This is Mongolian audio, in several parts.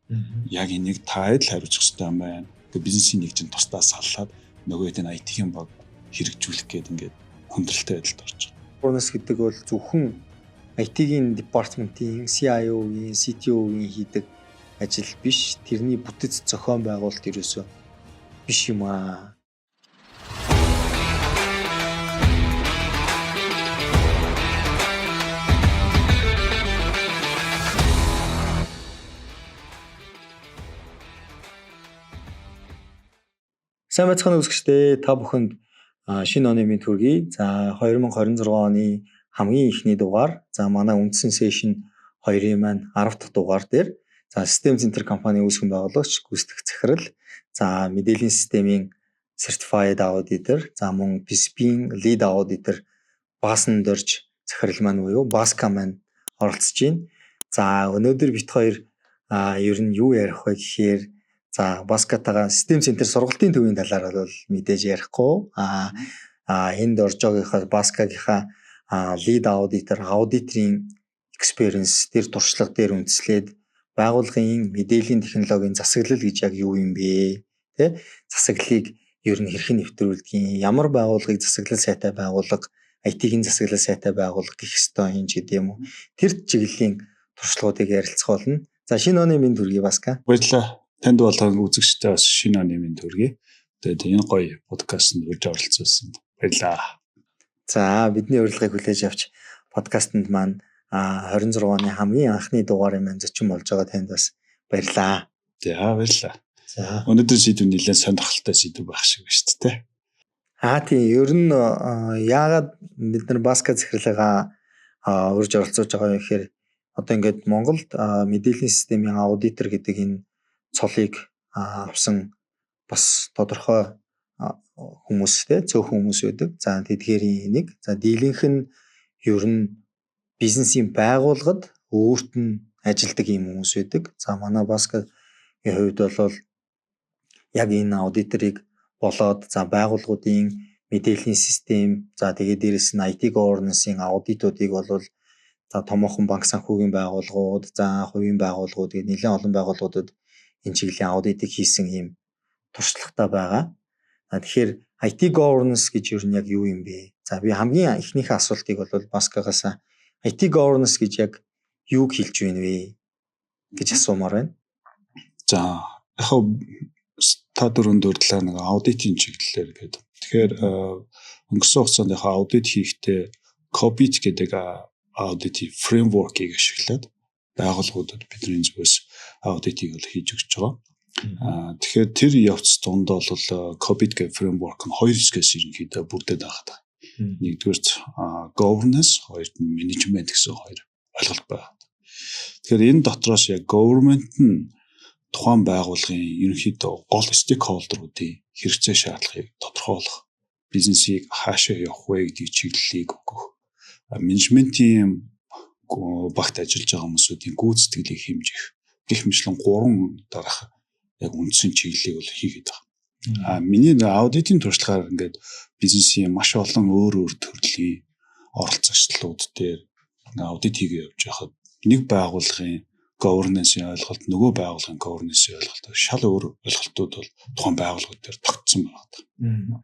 Яг энийг та адил хариуцах хэрэгтэй юм байна. Бизнесийн нэг чинь тусдаа саллаад нөгөөд нь IT-ийн баг хэрэгжүүлэх гээд ингээд хүндрэлтэй байдалд орж байгаа. Governance гэдэг бол зөвхөн IT-ийн департаментийн CIO-гийн, CTO-гийн хийдэг ажил биш. Тэрний бүтэц зохион байгуулалт ерөөсөө биш юм аа. Сайн байцгаана үзэгчдээ, та бүхэнд шинэ оны мэнд хүргэе. За 2026 оны хамгийн ихний дугаар. За манай үндсэн сешн 2-ын маань 10 дахь дугаар дээр System Center компани үүсгэн байгуулагч гүйцэтгэх захирал, за мэдээллийн системийн certified auditor, за мөн PCB-ийн lead auditor Баасан дөрж захирал маань буюу Баска маань оролцож байна. За өнөөдөр бит хоёр ер нь юу ярих вэ гэхээр за Баскатагаа System Center сургалтын төвийн талаар бол мэдээж ярихгүй. Энд орж байгаагийнхаа Баскагийнхаа lead auditor, auditor-ийн experience тэр туршлага дээр үндэслээд байгууллагын мэдээллийн технологийн засаглал гэж яг юу юм бэ? Тэ? Засаглалыг ер нь хэрхэн нэвтрүүлдэг, ямар байгууллагыг засаглал сайтай байгууллага, IT-ийн засаглал сайтай байгууллага гэх ёстой юм ч гэдэг юм уу. Тэр чиглэлийн туршлагуудыг ярилцах болно. За шинэ оны мэнд хүргэе Баска. Баярлалаа. Танд болгон үзэгчтэй бас шинэ оны мэнд хүргэе. Тэгээд энэ гоё подкастт үрж оролцуулсан. Баярлалаа. За бидний урилгыг хүлээж авч подкастэнд маань 26 оны хамгийн анхны дугаарын маань зочин болж байгаа танд бас баярлалаа. За баярлалаа. За өнөөдөр сэдв нэлээд сонирхолтой сэдв байх шиг байна шүү дээ. Тийм ер нь яагаад бид нар Баска захирлагаа урьж оролцож байгаа юм гэхээр одоо ингээд Монголд мэдээллийн системийн аудитор гэдэг энэ цолыг авсан бас тодорхой хүмүүстэй цөөхөн хүмүүс байдаг. За тэдгээрийн нэг. За дийлэнх нь ер нь бизнесийн байгууллагад өөрт нь ажилдаг юм хүмүүс байдаг. За манай Баскагийн хувьд бол яг энэ аудиторыг болоод за байгууллагуудын мэдээллийн систем, за тэгээд дээрэс нь IT governance-ийн аудитуудыг бол за томоохон банк санхүүгийн байгууллагууд, за хувийн байгууллагууд гэдэг нэлээд олон байгууллагуудад энэ чиглэлийн аудитыг хийсэн юм туршлагатай байгаа. Тэгэхээр IT governance гэж юу нь яг юу юм бэ? За би хамгийн ихнийхээ асуултыг бол Баскагаас IT governance гэж яг юуг хэлж байна вэ гэж асуумаар байна. За яг та дөрөв дурдлаа нэг аудитын чиглэлээр гэдэг. Тэгэхээр өнгөрсөн хугацаанд яг аудит хийхдээ COBIT гэдэг аудитын фреймворкийг ашиглаад байгууллагуудад бидний зүгээс аудитыг хийж өгч байгаа. Тэгэхээр тэр явц донд бол COBIT гэх фреймворк нь хоёр хэсгээс ерөнхийдөө бүрдээд байгаа. Нэгдүгээр governance, хоёрт нь management гэсэн хоёр ойлголт байна. Тэгэхээр энэ дотроос яг government нь тухайн байгууллагын ерөнхийдөө гол стейкхолдеруудын хэрэгцээ шаардлагыг тодорхойлох, бизнесийг хаашаа явах вэ гэдэг чиглэлийг өгөх. Менежментийн багт ажиллаж байгаа хүмүүсийн гүйцэтгэлийг хэмжих гэх мэтлэн 3 дараах яг үндсэн чиглэлийг бол хийгээд байгаа. Миний аудитын туршлагаар ингээд бизнесийн маш олон өөр төрлийн оролцогчдод дээр аудит хийгээ явж байхад нэг байгууллагын governance-ийн ойлголт нөгөө байгууллагын governance-ийн ойлголт шал өөр ойлголтууд бол тухайн байгууллагууд дээр тогтсон байна.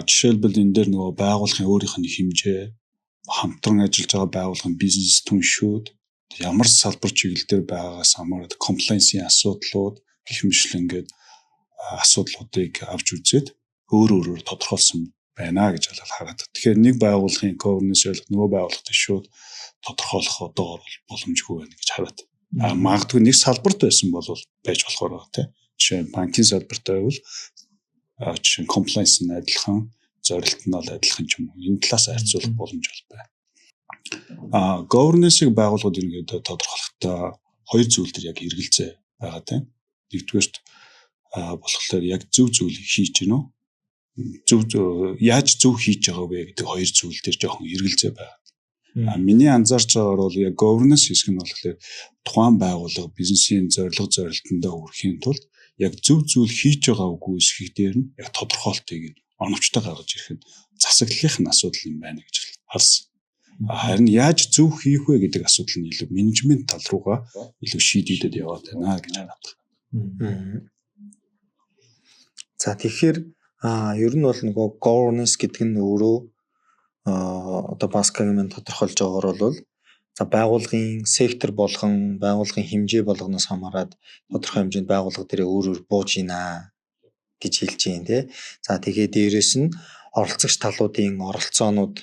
Жишээлбэл энэ дээр нөгөө байгууллагын өөрийнх нь хэмжээ, хамтран ажиллаж байгаа байгууллагын бизнес түншүүд, ямар салбар чиглэл дээр байгаагаас хамаарат compliance-ийн асуудлууд гэх мэт ингээд асуудлуудыг авч үзээд өөр тодорхойлсон байна гэж хараад. Тэгэхээр нэг байгууллагын governance ойлголт нөгөө байгууллагад шууд тодорхойлох одоо боломжгүй байна гэж хараад. Магадгүй нэг салбарт байсан бол байж болохоор байна тийм. Жишээ нь банкын салбартай байвал жишээ нь compliance нь адилхан, зорилт нь бол адилхан ч юм уу. Энэ талаас харьцуулах боломж бол байна. Governance-ыг байгууллагууд ингээд тодорхойлохдоо хоёр зүйл төр яг эргэлзээ байгаа тийм. Нэгдүгээрт болохоор яг зөв зүйлийг хийж гинөө. Яаж зөв хийж байгаа вэ гэдэг хоёр зүйл төр жоохон эргэлзээ байна. Миний анзаарч байгаагаар бол яг governance хэсэг нь болохоор тухайн байгууллага бизнесийн зорилтондоо хүрэхийн тулд яг зөв зүйл хийж байгаа үгүй эсхийг дээр нь яг тодорхойлтыг оновчтой гаргаж ирэх нь засаглалын асуудал юм байна гэж харсан. Харин яаж зөв хийх вэ гэдэг асуудал нь илүү менежмент тал руугаа илүү шийдэгдээд яваад байна гэж хараад. За тэгэхээр ер нь бол нөгөө governance гэдэг нь өөрөө одоо Паскагийн тодорхойлж байгаагаар бол за байгууллагын сектор болгон байгууллагын хэмжээ болгоноос хамаарат тодорхой хэмжээнд байгууллага дээр өөр бууж ийна гэж хэлж байна тий. За тэгээд дээрэс нь оролцогч талуудын оролцоонууд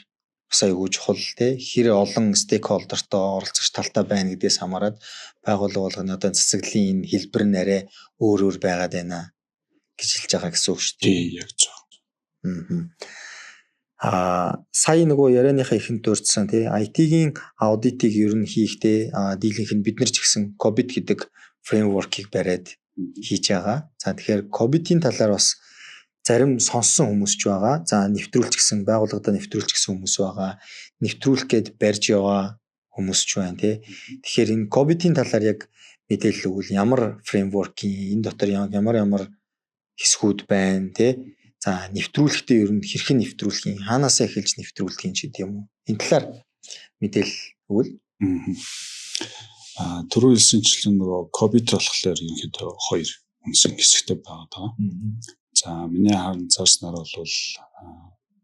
бас аягүй чухал тий. Хэр олон стейкхолдертой оролцогч талтай байна гэдгээс хамаарат байгууллага болгоны одоо засаглалын энэ хэлбэр нь арай өөр байгаад байна гэж хэлж байгаа гэсэн үг шүү дээ. Тий, яг зөв. Сая нөгөө ярианыхаа ихэнд дурдсан тий IT-ийн аудитыг ер нь хийхдээ дийлэнх нь бид нар ч гэсэн COBIT гэдэг фреймворкийг бариад хийж байгаа. За тэгэхээр COBIT-ийн талаар бас зарим сонссон хүмүүс ч байгаа. За нэвтрүүлч гэсэн байгууллагада нэвтрүүлч гэсэн хүмүүс байгаа. Нэвтрүүлэх гээд барьж яваа хүмүүс ч байна тий. Тэгэхээр энэ COBIT-ийн талаар яг мэдээлэл өгвөл ямар фреймворкийн энэ дотор ямар хэсгүүд байна тий. За нэвтрүүлэхдээ ер нь хэрхэн нэвтрүүлэх юм, хаанаас эхэлж нэвтрүүлэх юм ч гэдэг юм уу. Энэ талаар мэдээлэл өгвөл. Түрүү хэлсэнчлэн нөгөө COBIT болохоор ерөнхийдөө хоёр үндсэн хэсэгтэй байгаа. За миний анзаарснаар бол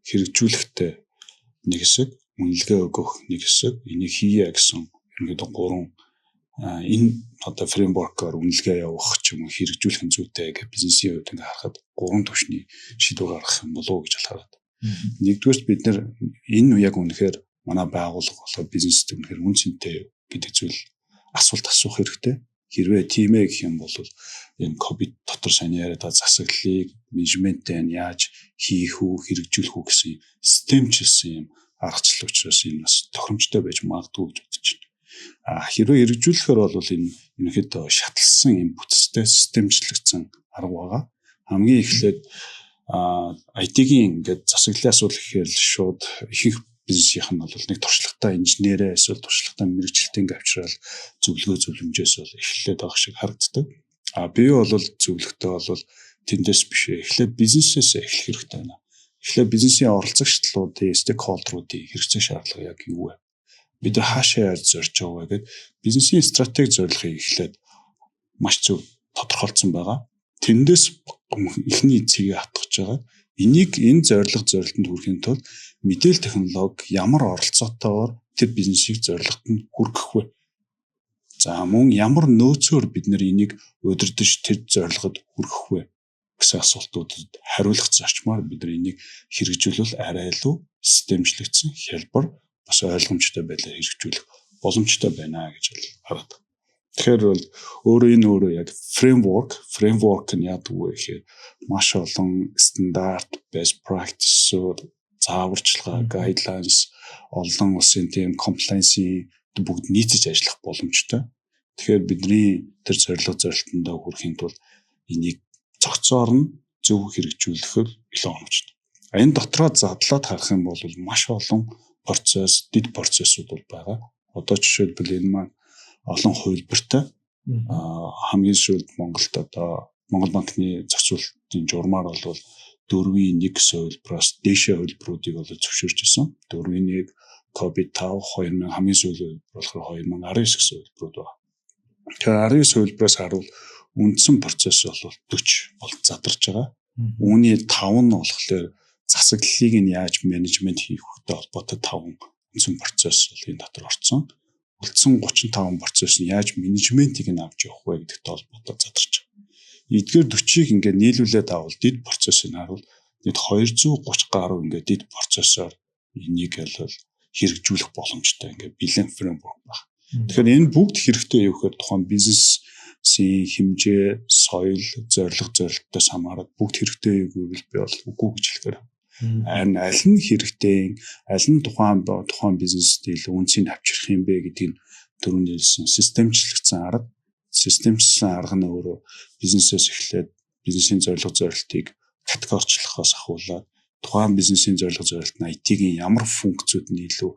хэрэгжүүлэхтэй нэг хэсэг, үнэлгээ өгөх нэг хэсэг, энийг хийе гэсэн ерөнхийдөө гурван энэ одоо фреймворкоор үнэлгээ явуулах ч юм уу хэрэгжүүлэх зүйтэй гэх бизнесийн хувьд ингээ харахад гурван түвшний шийдвэр гаргах юм болов уу гэж хараад. Нэгдүгээрт бид нэр энэ яг үнэхээр манай байгууллага болоо бизнест үнэхээр үн цэнтэй гэдэг зүйл асуулт асуух хэрэгтэй. Хэрвээ тийм ээ гэх юм бол энэ COBIT дотор сайн яриад засаглалыг менежменттэй яаж хийх үү, хэрэгжүүлэх үү гэсэн системчилсэн юм аргачлал учраас энэ бас тохиромжтой байж магадгүй гэж бодож байна. Хэрвээ хэрэгжүүлэхээр бол энэ ерөнхийдөө шатлсан юм бүтцтэй системчлэгдсэн арга байгаа. Хамгийн эхлээд IT-ийн ингээд засаглалын асуудал гэхээр л шууд ихэнх бизнесийнх нь бол нэг туршлагатай инженерээ эсвэл туршлагатай мэрэгчлэлтийн авчрал зөвлөмжөөс бол эхлээд байгаа шиг харагддаг. Би бол зөвлөгтэй бол тэндээс биш эхлээд бизнесээс эхлэх хэрэгтэй байна. Эхлээд бизнесийн оролцогч талуудын стейкхолдеруудын хэрэгцээ шаардлага яг юу вэ? Бид хаашаа яаж зорж байгаа вэ гэд бизнесийн стратеги зорилгыг эхлээд маш зөв тодорхойлсон байгаа. Тэндээс эхний цэгийг хатгах байгаа. Энийг энэ зорилтод хүрэхин тулд мэдээлэл технологи ямар оролцоотойгоор тэр бизнесийг зорилгот нь хүргэх вэ? За мөн ямар нөөцөөр бид нэр энийг удирдах тэр зорилгод хүргэх вэ гэсэн асуултуудад хариулах зарчмаар бид нар энийг хэрэгжүүлвэл арай илүү системчлэгдсэн хялбар бас ойлгомжтой байдлаар хэрэгжүүлэх боломжтой байна гэж хараад. Тэгэхээр бол өөрөө яг фреймворк нь яадаг вэ гэхээр маш олон стандарт, best practice-ууд, зааварчилгаа, guidelines, олон улсын тийм compliance-ийн бүгд нийцэж ажиллах боломжтой. Тэгэхээр бидний тэр зорилтондоо хүрэхин тулд энийг цогцоор нь зөв хэрэгжүүлэх илүү оновчтой. Энэ дотроо задлаад харах юм бол маш олон процесс, дэд процессууд бол байгаа. Одоо жишээлбэл энэ маань олон хувилбартай хамгийн сүүлд Монголд одоо Монгол банкны зохицуулалтын журмаар бол 4-1 гэсэн хувилбараас дээшээ хувилбаруудыг бол зөвшөөрч ирсэн. 4-1 COBIT 5 2000 хамгийн сүүлийн болохоор 2019 гэсэн хувилбарууд байна. Тэгэхээр 19 хувилбараас харуул үндсэн процесс бол 40 бол задарч байгаа. Үүний 5 нь болохоор засаглалыг нь яаж менежмент хийх хэрэгтэй холбоотой 5 үндсэн процесс бол энэ дотор орсон. Үлдсэн 35 процесс нь яаж менежментийг нь авч явах вэ гэдэгтэй холбоотой задарч байгаа. Эдгээр 40-ыг ингээд нийлүүлээд авал дэд процессыг харуул нийт 230 гаруй ингээд дэд процессоор энийг бол хэрэгжүүлэх боломжтой ингээд бэлэн фреймворк байна. Тэгэхээр энэ бүгд хэрэгтэй юу гэхээр тухайн бизнесийн хэмжээ, соёл, зорилтоос хамаарат бүгд хэрэгтэй юу гэвэл би бол үгүй гэж хэлэхээр. Харин аль нь хэрэгтэй, аль нь тухайн бизнест илүү үнцийг авчрах юм бэ гэдгийг түрүүнд хэлсэн системчлэгдсэн арга. Системчлэгдсэн арга нь өөрөө бизнесээс эхлээд бизнесийн зорилтыг категорчлохоос ахуулаад тухайн бизнесийн зорилт нь IT-ийн ямар функцүүд нь илүү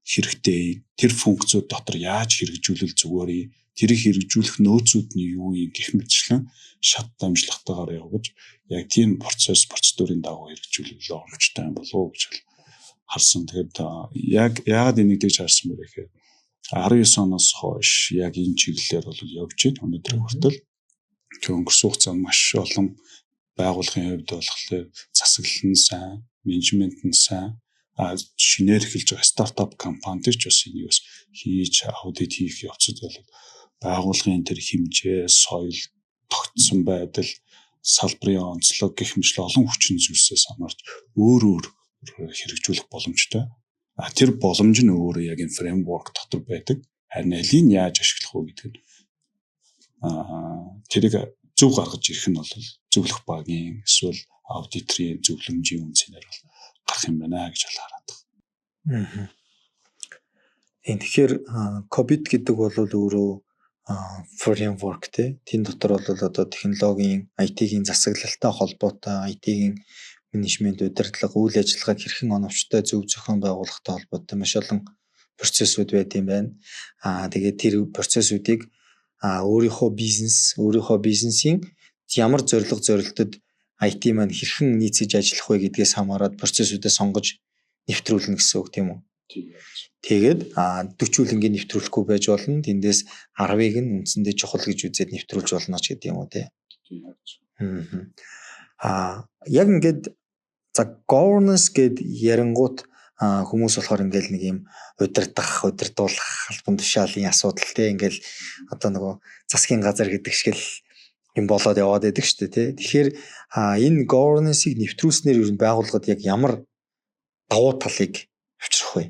хэрэгтэй, тэр функцүүд дотор яаж хэрэгжүүлэл зүгээр юм, тэрийг хэрэгжүүлэх нөөцүүд нь юу юм гэх мэтчлэн шат дамжлагтайгаар явуулж яг тийм процедурын дагуу хэрэгжүүлэл оновчтой юм болов уу гэж харсан. Тэгэхээр яг яагаад энийг тэгж харсан бэ гэхээр 19 оноос хойш яг энэ чиглэлээр бол явж байна. Өнөөдөр хүртэл өнгөрсөн хугацаанд маш олон байгууллагын хувьд болохоор засаглал нь сайн, менежмент нь сайн, шинээр эхэлж байгаа стартап компаниуд ч бас энийг бас хийж аудит хийх явцад бол байгууллагын тэр хэмжээ, соёл, тогтсон байдал, салбарын онцлог гэх мэт олон хүчин зүйлсээс хамаарч өөр хэрэгжүүлэх боломжтой. Тэр боломж нь өөрөө яг энэ фреймворк дотор байдаг. Харин алийг яаж ашиглах вэ гэдэг нь тэрийг зөв гаргаж ирэх нь бол зөвлөх багийн эсвэл аудиторын зөвлөмжийн үнцээр бол гарах юм байна гэж хараад байна. Тэгэхээр COBIT гэдэг бол өөрөө фреймворк тийм дотор бол одоо технологийн IT-ийн засаглалтай холбоотой IT-ийн менежмент удирдлага үйл ажиллагааг хэрхэн оновчтой зөв зохион байгуулахтай холбоотой маш олон процессууд байт юм байна. Тэгээд тэр процессуудыг өөрийнхөө бизнесийн ямар зорилтод IT маань хэрхэн нийцэж ажиллах вэ гэдгээс хамаарат процессуудаа сонгож нэвтрүүлнэ гэсэн үг тийм үү? Тэгээд 40 ингээд нэвтрүүлэхгүй байж болно. Тэндээс 10-ыг нь үндсэндээ чухал гэж үзээд нэвтрүүлж болно ч гэдэг юм уу тий. Яг ингээд governance гэд ярингууд хүмүүс болохоор ингээл нэг юм удирдуулах албан тушаалын асуудал тий ингээл одоо нөгөө засгийн газар гэдэг шиг л юм болоод яваад байдаг шүү дээ тий. Тэгэхээр энэ governance-ыг нэвтрүүлснээр ер нь байгууллагад яг ямар давуу талыг авчрах вэ?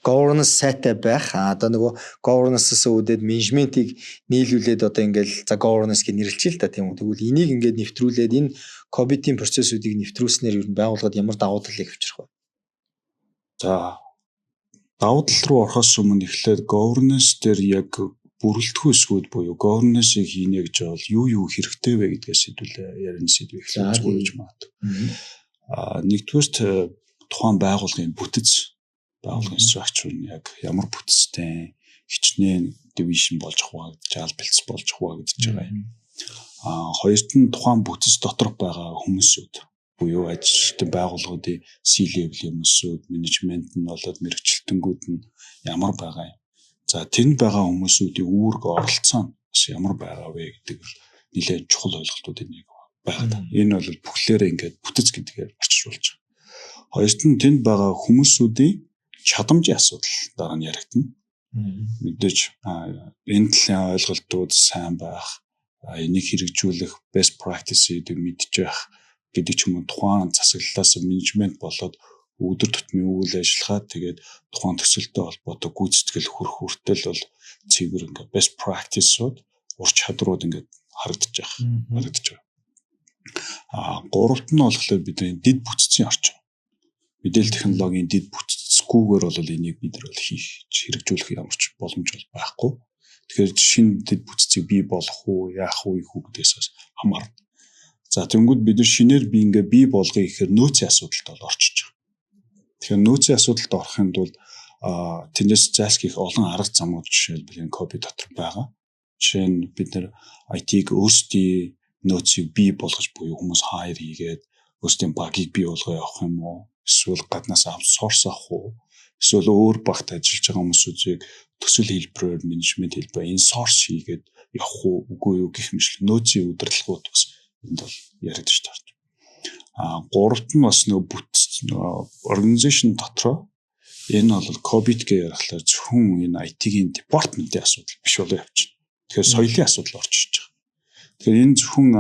Governance сайтай байх одоо нөгөө governance-аас үүдээд менежментийг нийлүүлээд одоо ингээл governance гэж нэрлэжээ л та тийм үү. Тэгвэл энийг ингээд нэвтрүүлээд энэ COBIT-ийн процессуудыг нэвтрүүлснээр ер нь байгууллагад ямар давуу талыг авчрах вэ? За давуу тал руу орохоос өмнө эхлээд governance дээр яг бүрэлдэхүүн эсгүүд буюу governance-ыг хийнэ гэж бол юу хэрэгтэй вэ гэдгээс хэдүүлээ ярина сэдвийг эхлэж гүйж магадгүй. Нэгдүгээрт тухайн байгууллагын бүтэц байгууллагын structure нь яг ямар бүтцтэй хичнээн division болж хуваагдж жаал бэлтс болж хуваагдж байгаа юм. Хоёрт нь тухайн бүтэц доторх байгаа хүмүүсүүд буюу ажилтны байгууллагуудын C-level хүмүүсүүд, менежмент нь болоод мэрэгчлэлтэнгүүд нь ямар байгаа юм. За тэнд байгаа хүмүүсүүдийн үүрэг оролцоо нь бас ямар байгаа вэ гэдэг нь нэлээд чухал ойлголтуудын нэг байна. Энэ бол бүхлээрээ ингээд бүтэц гэдгээр орчуулж байгаа. Хоёрт нь тэнд байгаа хүмүүсүүдийн чадамжийн асуудал дараа нь яригдана. Мэдээж энэ талын ойлголтууд сайн байх, энийг хэрэгжүүлэх best practice-ийг мэдж байх гэдэг ч юм уу тухайн засаглалаас менежмент болоод өдөр тутмын үйл ажиллагаа тэгээд тухайн төсөлтөд холбоотой гүйцэтгэл хүрэх хүртэл бол цэвэр ингээд best practice-ууд ур чадрууд ингээд харагдаж байгаа. Гуравт нь болохоор бидний дид бүтцийн орчин. Мэдээлэл технологийн дид бүтцгүйгээр бол энийг бид нар бол хийх хэрэгжүүлэх ямар ч боломж бол байхгүй. Тэгэхээр шинэ дид бүтцийг бий болох уу, яах уу гэдгээс хамаарна. За тэнгууд бид нар шинээр бий болгоё гэхээр нөөцийн асуудалд бол орчиж байгаа. Тэгэхээр нөөцийн асуудалд орохын тулд тэндээс зайлшгүй олон арга замууд жишээлбэл энэ COBIT дотор байгаа. Жишээ нь бид нар IT-г өөрсдийн нөөцийг бий болгож буюу хүмүүс хайр хийгээд өөрсдийн багийг бий болгоо явах юм уу? Эсвэл гаднаас аутсорс авах уу? Эсвэл өөр багт ажиллаж байгаа хүмүүсүүдийг төсөл хэлбэрээр менежмент хэлбэр инсорс хийгээд явах уу? Үгүй юу гэх мэт нөөцийн удирдлагууд бас энд бол яригдж таарч. Гуравт нь бас нөгөө бүтц organization дотроо энэ бол COBIT гэж ярихлаар зөвхөн энэ IT-ийн департаментийн асуудал биш болоо явчихна. Тэгэхээр соёлын асуудал орж ирж байгаа. Тэгэхээр энэ зөвхөн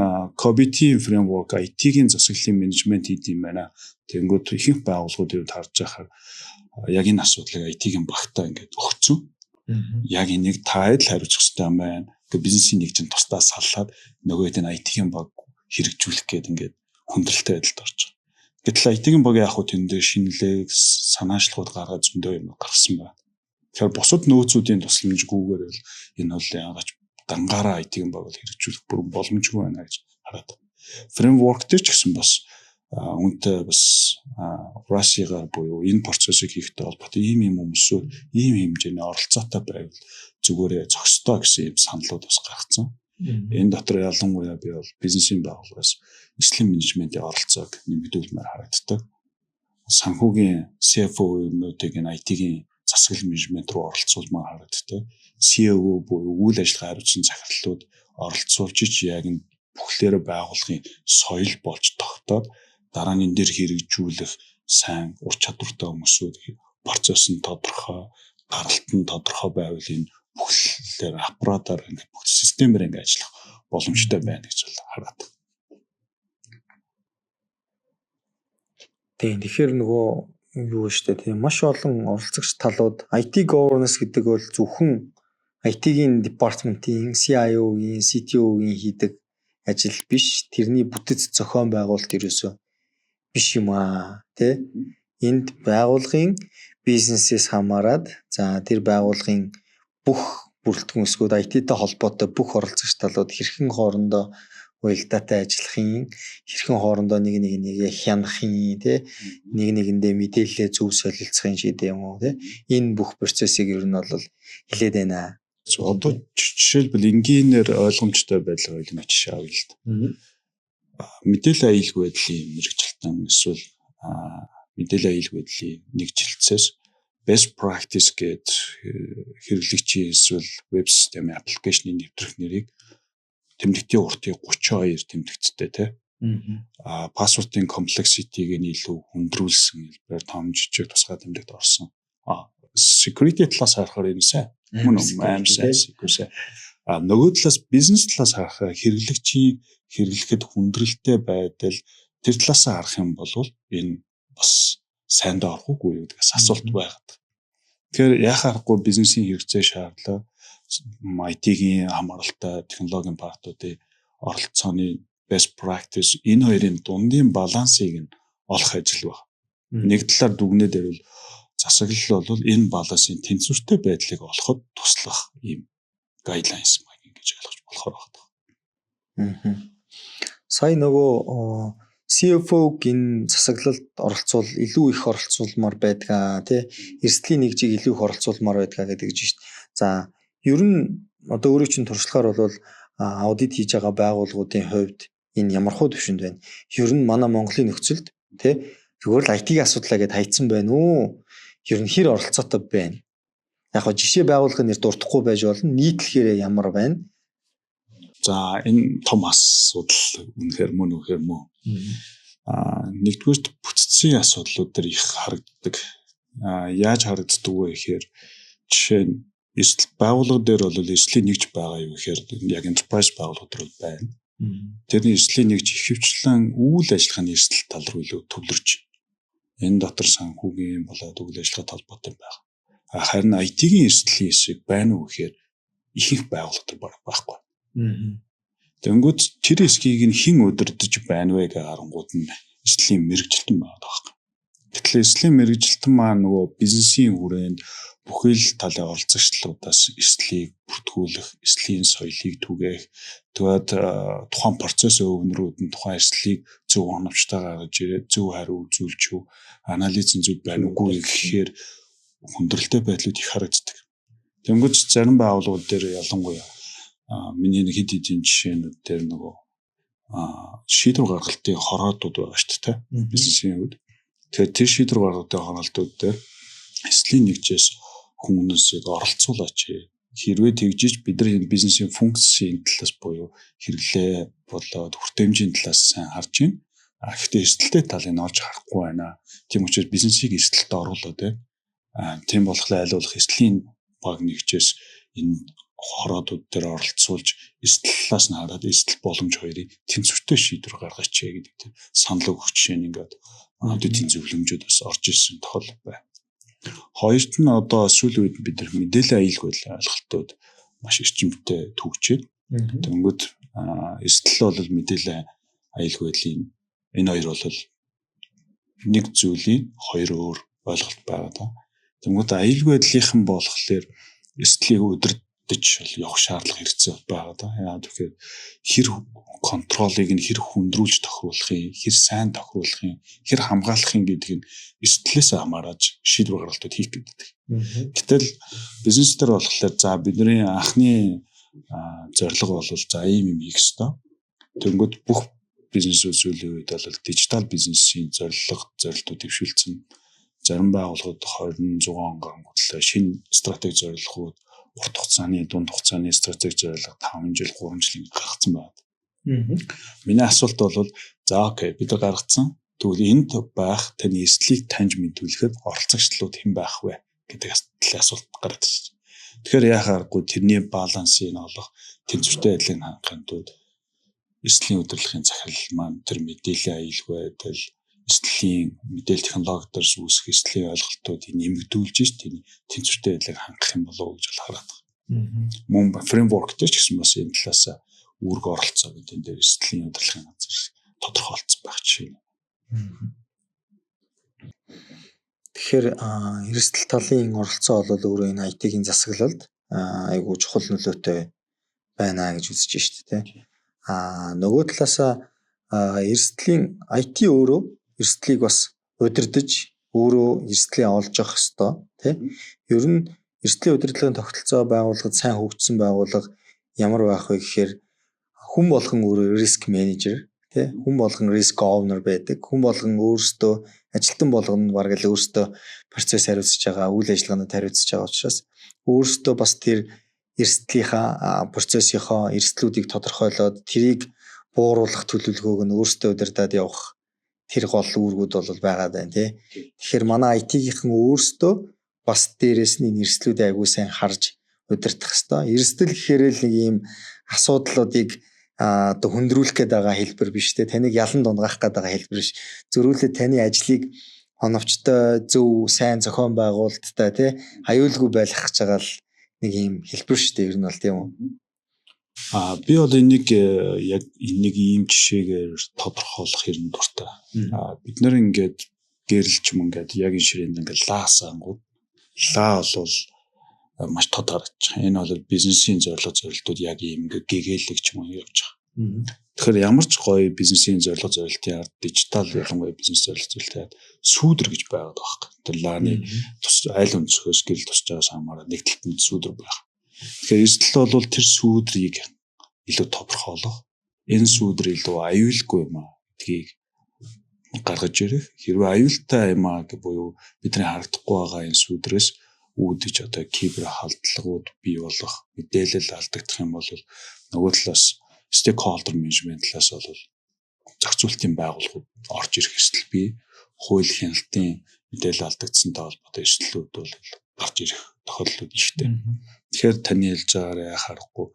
COBIT-ийн фреймворк IT-ийн засаглалын менежмент хийдэг юм байна. Тэнгүүд ихэнх байгууллагуудыг харж байхаар яг энэ асуудлыг IT-ийн багтаа ингээд өгцөн. Яг энийг таад л хариуцах хэрэгтэй юм байна. Гэхдээ бизнесийн нэг чинь тусдаа саллаад нөгөөд энэ IT-ийн баг хэрэгжүүлэх гээд ингээд хүндрэлтэй байдалд орж байгаа. Гэтэл IT-ийн баг яг хөө тэндээ шинэлэг санаачлалууд гаргаад зөндөө юм гаргасан байна. Тэгэхээр бусад нөөцүүдийн тусламжгүйгээр л энэ бол яагаад дангаараа IT-ийн баг хэрэгжүүлэх бүр боломжгүй байна гэж хараад. Фреймворк дээр ч гэсэн бас үнэтэй бас Rush-аар буюу энэ процессыг хийхтэй холбоотой ийм хүмүүсүүд ийм хэмжээний оролцоотой байвал зүгээрээ зохистой гэсэн юм саналууд бас гаргацсан. Энэ дотор ялангуяа би бол бизнесийн байгууллагаас эслийн менежментийн оролцоог нэмэгдүүлмээр харагддаг. санхүүгийн CFO-нуудыг энэ IT-ийн засаглал менежмент руу оролцуулмаар харагддаг. CEO буюу үйл ажиллагаа хариуцсан захирлууд оролцуулж яг энэ бүхлээр байгуулгын соёл болж тогтоод дараа нь энэ дээр хэрэгжүүлэх сайн ур чадвартай хүмүүсүүд процесс нь тодорхой, гаралт нь тодорхой байвал энэ бүхлээр аппаратаар ингээд бүх системээр ингээд ажиллах боломжтой байна гэж хараад. Тэгэхээр нөгөө юу штэ тийм маш олон оролцогч талууд IT governance гэдэг бол зөвхөн IT-ийн департаментийн CIO-гийн, CTO-гийн хийдэг ажил биш. Тэрний бүтэц зохион байгуулалт ерөөсөө биш юм аа. Тэ? Энд байгуулгын бизнесээс хамаарад тэр байгуулгын бүх бүрэлдэхүүнсгүүд IT-тэй холбоотой бүх оролцогч талууд хэрхэн хоорондоо уялдаатай ажиллахын, хэрхэн хоорондоо нэг хянахын, тэ нэг нэгэндээ мэдээлэлээ зөв солилцохын шийдэ юм уу, тэ энэ бүх процессыг ер нь бол хилээд байна. Одоо жишээлбэл энгийнээр ойлгомжтой байдлаар нэг жишээ авъя л да. Мэдээлэл аюулгүй байдлын мэргэжилтэн эсвэл мэдээлэл аюулгүй байдлын нэгжилтсээс best practice гэд хэрэглэгчийн эсвэл веб системийн аппликейшны нэвтрэх нэрийг тэмдэгтийн уртыг 32 тэмдэгттэй тий. Пассвортын complexity-г нь илүү хүндрүүлсэн хэлбэр том жижиг тусгай тэмдэгт орсон. Security талаас харахаар энэ сайн. Мөн аим сайн security. Нөгөө талаас бизнес талаас харахаар хэрэглэгчийг хэрэглэхэд хүндрэлтэй байдал тэр талаас харах юм бол энэ бас сайн доорхоггүй юу гэдгээс асуулт байгаад. Тэгэхээр яхахгүй бизнесийн хэрэгцээ шаардлага IT-ийн хамааралтай технологийн партуудын оролцооны best practice энэ хоёрын дундын балансыг нь олох ажил байна. Нэг талаар дүгнээд ирвэл засаглал бол энэ балансын тэнцвэртэй байдлыг олоход туслах ийм guidelines маяг ингэж ойлгож болохоор байна. Сая нөгөө CFO-гийн засаглалд оролцвол илүү их оролцуулмаар байдгаа тий эрсдлийн нэгжийг илүү их оролцуулмаар байдгаа гэдэг чинь шүү дээ. За ер нь одоо өөрөө чинь туршлагаар бол аудит хийж байгаа байгууллагуудын хувьд энэ ямархуу төвшөнд байна. Ер нь манай Монголын нөхцөлд тий зүгээр л IT-ийн асуудлаа гэд хайцсан байна уу? Ер нь хэр оролцоотой байна? Яг хоо жишээ байгуулгын нэр дуртахгүй байж болно. Нийтлэхээр ямар байна? За энэ том асуудал үнэхээр мөн. Нэгдүгээрт бүтцийн асуудлууд төр их харагддаг. Яаж харагддаг вэ гэхээр жишээ нь эрсдэл байгууллага дээр бол эрсдлийн нэгж байгаа юу гэхээр яг enterprise байгууллага төр байна. Тэрний эрсдлийн нэгж ихэвчлэн үйл ажиллагааны эрсдэл тал руу илүү төвлөрч энэ дотор санхүүгийн болоод үйл ажиллагаа талбартай байна. Харин IT-ийн эрсдлийн хэсэг байна уу гэхээр ихэнх байгууллага төр байхгүй. Тэнгүүд тэр эсхийг нь хэн удирдах байна вэ гэж харангууд нь эрсдлийн мэргэжилтэн байна байхгүй. Гэтэл эрсдлийн мэргэжилтэн маань нөгөө бизнесийн хүрээнд бүхэл талын оролцогчдоодаас эрсдлийг бүртгүүлэх, эрсдлийн соёлыг түгээх, тэгээд тухайн процесс өвнөрүүд нь тухайн эрсдлийг зөв оновчтой гаргаж ирээд зөв хариу үзүүлж юу, анализын зөв байна уугүй гэхээр хүндрэлтэй байдлууд их харагддаг. Тэнгүүд зарим байгууллагууд дээр ялангуяа миний нэг хэд хэдийн жишээнүүд дээр нөгөө шийдвэр гаргалтын хороодууд байгаа шүү дээ бизнесийн үед. Тэгэхээр тэр шийдвэр гаргалтын хороодууд дээр эрсдлийн нэгжээс хүмүүсийг оролцуулаач. Хэрвээ тэгжиж бид нар энэ бизнесийн функцийн талаас буюу хэрэглээ болоод хүртээмжийн талаас сайн харж байна. Гэхдээ эрсдэлтэй талыг нь олж харахгүй байна. Тийм учраас бизнесийг эрсдэлд оруулаад тийм болохоор аль болох эрсдлийн баг нэгжээс энэ хороодууд дээр оролцуулж эрсдэл талаас нь хараад эрсдэл боломж хоёрыг тэнцвэртэй шийдвэр гаргаач гэдэг санал өгөх жишээ нь ингээд аудитын зөвлөмжөд бас орж ирсэн тохиол байна. Хоёрт нь одоо сүүлийн үед бид нар мэдээлэл аюулгүй ойлголтууд маш эрчимтэй төгжээд тэнгүүд эрсдэл бол мэдээлэл аюулгүй байдлын энэ хоёр бол нэг зүйлийн хоёр өөр ойлголт байгаа. Тэнгүүд аюулгүй байдлынхан болохоор эрсдлийг удирдах явах шаардлага хэрэгцээ байгаа. Яагаад гэвэл хэр контролыг нь хэр хүндрүүлж тохируулахын, хэр сайн тохируулахын, хэр хамгаалахын гэдэг нь эрсдлээс хамаарч шийдвэр гаргалтууд хийх гэдэг. Гэтэл бизнес дээр болохоор за бидний анхны зорилго бол за ийм юм хийх ёстой. Тэнгүүд бүх бизнес үзүүлэх үед бол дижитал бизнесийн зорилтууд дэвшүүлсэн. Зарим байгууллагууд 26 он гангуудлаа шинэ стратеги зорилгууд, урт хугацааны, дунд хугацааны стратеги зорилго 5 жил, 3 жилийн гаргацсан байна. Миний асуулт бол за окей бид нар гаргацсан. Тэгвэл энд байх таны эслийг таньж мэдүүлэхэд оролцогчдод хэн байх вэ гэдэг асуулт гараад ирж байна. Тэгэхээр яхааргүй тэрний балансыг олох, тэнцвэртэй байдлыг хангахын тулд эслийн удирдлагын захирал маань тэр мэдээллийн аюулгүй байдал, эслийн мэдээлэл технологи дээр үүсэх эслийн ойлголтуудыг нэмэгдүүлж тэний тэнцвэртэй байдлыг хангах юм болов уу гэж хараад байна. Мөн фреймворк дээр ч гэсэн бас энэ талаас үүрэг оролцоо гэдэг энэ дээр эслийн удирдлагын газар тодорхойлцсон байх жишээ. Тэгэхээр эрсдэл талын оролцоо бол өөрөө энэ IT-ийн засаглалд айгүй чухал нөлөөтэй байна гэж үзэж байна шүү дээ. Нөгөө талаасаа эрсдлийн IT өөрөө эрсдлийг бас удирдах өөрөө эрсдлийг олж авах ёстой тий. Ер нь эрсдлийн удирдлагын тогтолцоо байгууллагад сайн хөгжсөн байгууллага ямар байх вэ гэхээр хүн болгон өөрөө риск менежер тий. Хүн болгон риск оунер байдаг. Хүн болгон өөрсдөө ажилтан болгоно баг л өөрсдөө процесс хариуцж байгаа, үйл ажиллагаанд хариуцж байгаа учраас өөрсдөө бас тэр эрсдлийнхаа процессийнхоо эрсдлүүдийг тодорхойлоод тэрийг бууруулах төлөвлөгөөг нь өөрсдөө удирдах явах тэр гол үүргүүд бол байгаад байна тий. Тэгэхээр манай IT-гийнхэн өөрсдөө бас дээрээс нь эрсдлүүдийг аягүй сайн харж удирдах хэвээр. Эрсдэл гэхээр л нэг ийм асуудлуудыг одоо хөндрүүлэх гээд байгаа хэлбэр биш те. Таныг ялан дундгах гээд байгаа хэлбэр биш. Зөрүүлээ таны ажлыг оновчтой, зөв, сайн зохион байгуулалттай те аюулгүй байлгах гэж байгаа л нэг ийм хэлбэр шүү дээ. Ер нь бол тийм үү? Би бол энийг яг нэг ийм жишээгээр тодорхойлох хэрэг дуртай. Бид нэр ингээд гэрэлч юм ингээд яг энэ ширээнд ингээд лаасангууд лаа бол маш тод гарч байгаа. Энэ бол бизнесийн зорилтууд яг ийм ингээд гэгээлэг ч юм уу явж байгаа. Тэгэхээр ямар ч гоё бизнесийн зорилтын ард дижитал ялангуяа бизнес зорилтын ард сүүдэр гэж байгаад байгаа хэрэг. Тэр лааны тус айл өнцгөөс гэрэл тусч байгаас хамаараа нэг талд сүүдэр байна. Тэгэхээр эрсдэл бол тэр сүүдрийг илүү тодорхойлох, энэ сүүдэр илүү аюулгүй юм аа гэдгийг гаргаж ирэх. Хэрвээ аюултай юм аа гэх буюу бидний харагдахгүй байгаа энэ сүүдрээс үүдэж одоо кибер халдлагууд бий болох, мэдээлэл алдагдах юм бол нөгөө талаас stakeholder management талаас бол зах зээлтийн байгууллагууд орж ирэх эрсдэл бий. Хууль хяналтын мэдээлэл алдагдсантай холбоотой эрсдлүүд бол гарч ирэх тохиолдлууд ихтэй. Тэгэхээр таны хэлж байгаараа харахгүй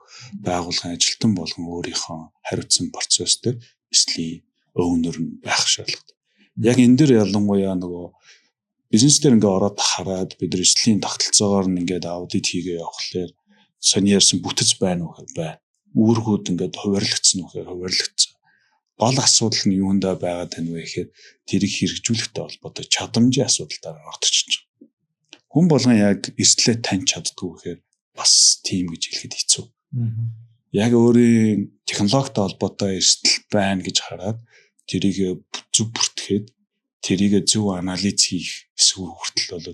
байгууллагын ажилтан болгон өөрийнхөө хариуцсан процесс дээр эслийн өвнөр нь байх шаардлагатай. Яг энэ дээр ялангуяа нөгөө бизнес дээр ингээ ороод хараад бид нар эслийн тогтолцоогоор нь ингээд аудит хийгээ явахлаар сони ярьсан бүтэц байна уу гэхээр байна. Үүргүүд ингээд хуваарлагдсан уу гэхээр хуваарлагдсан. Гол асуудал нь юундаа байгаа тань вэ гэхээр тэрийг хэрэгжүүлэхтэй холбоотой чадамжийн асуудал дээр ордчихж байгаа. Хүн болгон яг эслээ таньж чаддгүй гэхээр бас тийм гэж хэлэхэд хэцүү. Яг өөрийн технологитой холбоотой эрсдэл байна гэж хараад тэрийг зөв бүртгэхэд тэрийг зөв анализ хийх эсвэл хүртэл бол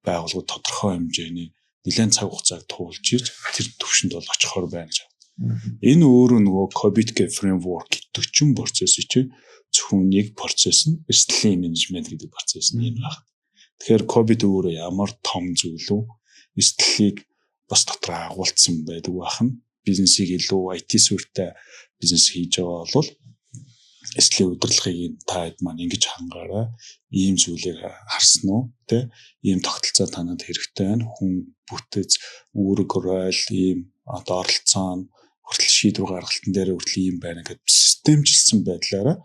байгууллагууд тодорхой хэмжээний нэлээд цаг хугацааг туулж ирж тэр төвшөнд бол очихоор байна гэж. Энэ өөрөө нөгөө COBIT-ийн фреймворк 40 процесс чинь зөвхөн нэг процесс нь эрсдлийн менежмент гэдэг процесс нь юм байна. Тэгэхээр COBIT өөрөө ямар том зүйл үү? Эрсдлийг бас дотор агуулсан байдаг бахан. Бизнесийг илүү IT суурьтай бизнес хийж байгаа бол эслийн удирдлагыг таад маань ингэж хангаараа ийм зүйлийг харсан уу те ийм тогтолцоо танад хэрэгтэй байна. Хүн бүтэц үүрэг ройл ийм одоо оролцоо хүртэл шийдвэр гаргалтын дээр хүртэл ийм байна гэдэг системжилсэн байдлаараа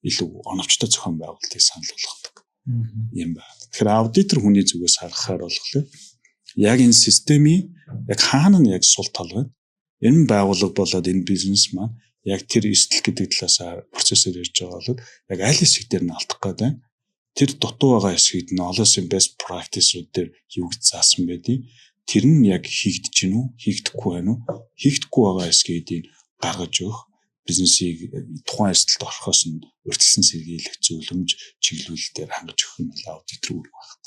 илүү оновчтой зохион байгуулалтыг санал болгодог юм байна. Тэгэхээр аудитор хүний зүгээс харахаар болохоор яг энэ системийн яг хаана нь яг сул тал байна. Энэ байгууллага болоод энэ бизнес маань яг тэр эрсдэл гэдэг талаас процессор ярьж байгаа бол яг аль хэсэг дээр нь алдах гэдэг байна. Тэр дутуу байгаа хэсгийг нь олоосын best practice-ууд дээр юу гэж заасан байдгийг тэр нь яг хийгдэж гин үү, хийгдэхгүй байна уу? Хийгдэхгүй байгаа хэсгийг гаргаж өгөх, бизнесийг тухайн эрсдэлд орохоос нь урьдчилан сэргийлэх зөвлөмж чиглүүлэлтээр хангаж өгөх нь аудитор үүрэг байна.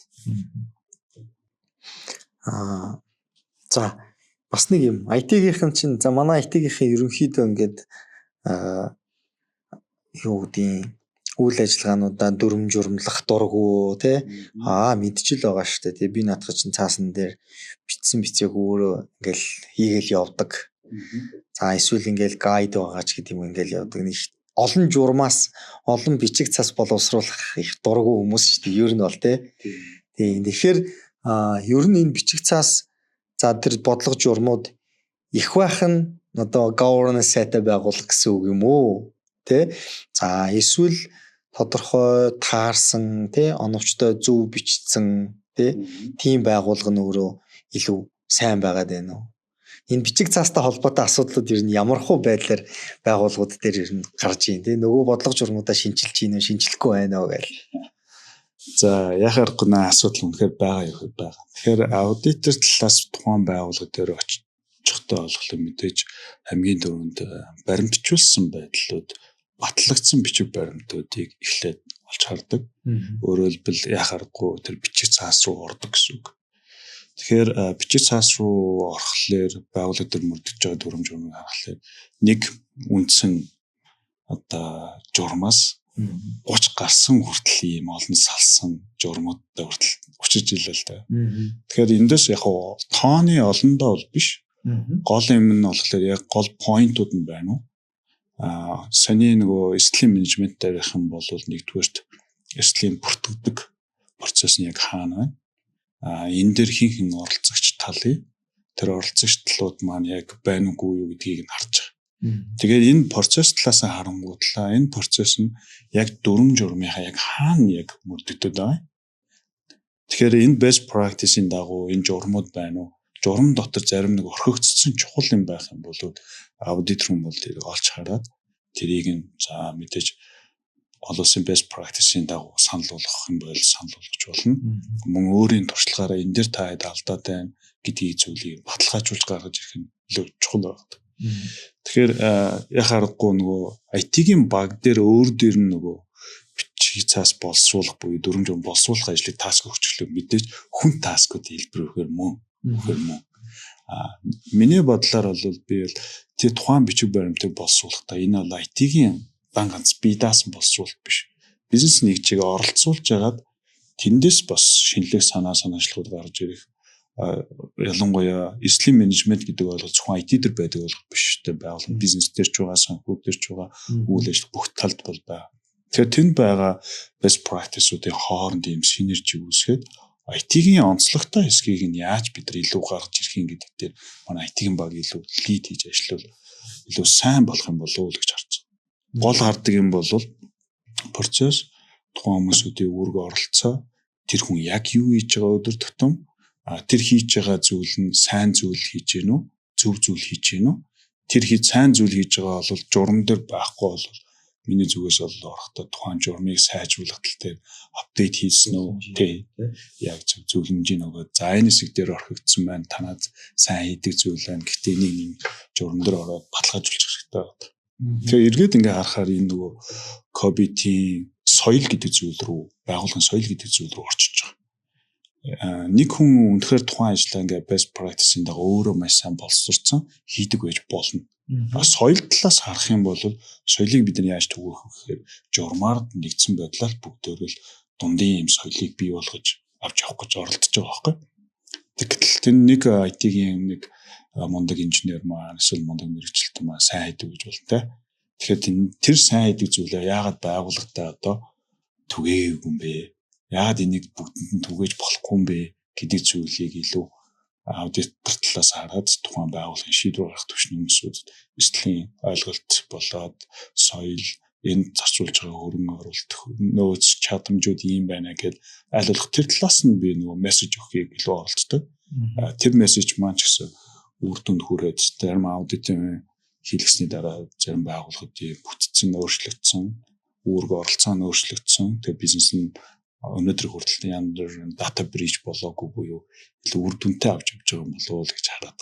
За бас нэг юм IT-гийнхэн чинь за манай IT-гийнхэн ерөнхийдөө ингээд юу гэдгийг үйл ажиллагаануудаа дүрм журмлах дургу тий мэдчил байгаа шүү дээ. Тэгээ би наадах чинь цаасан дээр бичсэн бичээг өөрөө ингээл хийгээл явдаг. За эсвэл ингээл гайд байгаа ч гэдэг юм ингээл явдаг. Нэг олон журмаас олон бичиг цас боловсруулах их дургу хүмүүс шүү дээ. Ер нь бол тий. Тэгэхээр ер нь энэ бичиг цас за тэр бодлого журмууд их байх нь одоо governance сайтай байгуулах гэсэн үг юм уу? Тэ? За эсвэл тодорхой таарсан тий оновчтой зөв бичсэн тийм байгуулга нь өөрөө илүү сайн байгаад байна уу? Энэ бичиг цаастай холбоотой асуудлууд ер нь ямархуу байдлаар байгууллагууд дээр ер нь гарч ийн тий нөгөө бодлого журмуудаа шинжилж гин үү шинжилэхгүй байна уу гэл. За яхаар гүнээ асуудал үнэхээр байгаа. Тэгэхээр аудитор талаас тухайн байгууллага дээр очихтой болохоор мэдээж хамгийн дөрөнд баримтжуулсан байдлууд батлагдсан бичиг баримтуудыг эхлээд олж хардаг. Өөрөөр хэлбэл яхааргүй тэр бичиг цаас руу ордог гэсэн үг. Тэгэхээр бичиг цаас руу орохлоор байгууллага дээр мөрдөж байгаа дүрм журмыг харахад нэг үндсэн одоо журмаас 30 гарсан хүртэл ийм олон салсан журмуудтай хүртэл өчөж илээ л да. Тэгэхээр эндээс яг тооны олондоо бол биш. Гол юм нь болохоор яг гол поинтууд нь байна уу? Саний нөгөө эрсдлийн менежмент тарих юм бол нэгдүгээрт эрсдлийн бүртгэдэг процесс нь яг хаана байна? Энэ дээр хин оролцогч талыг тэр оролцогч талууд маань яг байна уугүй юу гэдгийг нь харж байгаа. Тэгээд энэ процесс талаас нь харангуудлаа энэ процесс нь яг дүрм журмынхаа яг хаана яг мөрдөгдөд байгаа. Тэгэхээр энэ best practice-ийн дагуу энэ журмууд байна уу? Журам дотор зарим нэг орхигдсон чухал юм байх юм бол аудитор хүн бол тэрийг олж хараад тэрийг нь за мэдээж олон улсын best practice-ийн дагуу санал болгох юм бол санал болгож болно. Мөн өөрийн туршлагаараа энэ дээр та хэд алдаад байна гэдгийг зүйлийг баталгаажуулж гаргаж ирэх нь илүү чухал байна. Тэгэхээр яхаарахгүй нөгөө IT-ийн баг дээр өөр дээр нь нөгөө бичиг цаас боловсруулах буюу дүрм журм боловсруулах ажлыг таск өгчлөө мэдээж хүн таскууд хэлбэрээр мөн. Миний бодлоор бол би бол тэр тухайн бичиг баримтыг боловсруулахдаа энэ бол IT-ийн дан ганц бие даасан боловсруулалт биш. Бизнес нэгжийг оролцуулж хагаад тэндээс бас шинэлэг санаачлалууд гарч ирэх ялангуяа эрсдлийн менежмент гэдэг ойлголт зөвхөн IT дээр байдаг ойлголт биш шүү дээ. Байгууллага бизнес дээр ч байгаа, санхүү дээр ч байгаа, үйл ажиллагаа бүх талд бол байна. Тэгэхээр тэнд байгаа best practice-уудын хооронд ийм синержи үүсгээд IT-ийн онцлогтой хэсгийг нь яаж бид нар илүү гаргаж ирэх юм гэдэг дээр манай IT-ийн баг илүү лид хийж ажиллавал илүү сайн болох юм болов уу гэж харж байна. Гол хардаг юм бол процесс тухайн хүмүүсийн үүрэг оролцоо тэр хүн яг юу хийж байгаа өдөр тутам тэр хийж байгаа зүйл нь сайн зүйл хийж гэнэ үү зөв зүйл хийж гэнэ үү тэр сайн зүйл хийж байгаа бол журам дээр байхгүй бол миний зүгээс бол орохдоо тухайн журмыг сайжруулах тал дээр апдейт хийсэн үү тий яг зөв хэмжээ нөгөө за энэ хэсэг дээр орхигдсон байна танаад сайн хийдэг зүйл байна гэхдээ нэг журам дээр ороод баталгаажуулж хэрэгтэй байна. Тэгэхээр эргээд ингээ харахаар энэ нөгөө кобитийн соёл гэдэг зүйл рүү байгууллагын соёл гэдэг зүйл рүү орчиж байгаа. Нэг хүн үнэхээр тухайн ажлаа ингээ best practice-ийн дагуу өөрөө маш сайн боловсрсон хийдэг байж болно. Соёл талаас харах юм бол соёлыг бид нар яаж түгэх вэ гэхээр журмаар нэгдсэн байдлаар бүгдөө л дундын юм соёлыг бий болгож авч явах гэж оролдож байгаа байхгүй. Тэгтэл тэр нэг IT-ийн нэг мундаг инженер маань эсвэл мундаг мэргэжилтэн маань сайн хийдэг гэж болно те. Тэгэхээр тэр сайн хийдэг зүйлээ яагаад байгууллагатай одоо түгээгүй юм бэ? Яагаад энийг бүгдэнд нь түгээж болохгүй юм бэ гэдэг зүйлийг илүү аудитор талаас хараад тухайн байгууллагын шийдвэр гаргах түвшний хүмүүсүүд эрсдлийн ойлголт болоод соёл энд зарцуулж байгаа хөрөнгө оруулалт нөөц чадамжууд ийм байна гэж аль болох тэр талаас нь би нөгөө мессеж өгөхийг илүү оролддог. Тэр мессеж маань ч гэсэн үр дүнд хүрээд зарим аудитын хийлгэсний дараа зарим байгууллагуудын бүтцэн өөрчлөгдсөн, үүрэг оролцоо нь өөрчлөгдсөн. Тэгээ бизнес нь өнөөдөр хүртэл янз бүр дата брич болоогүй буюу илүү үр дүнтэй авч явж байгаа юм болов уу гэж хараад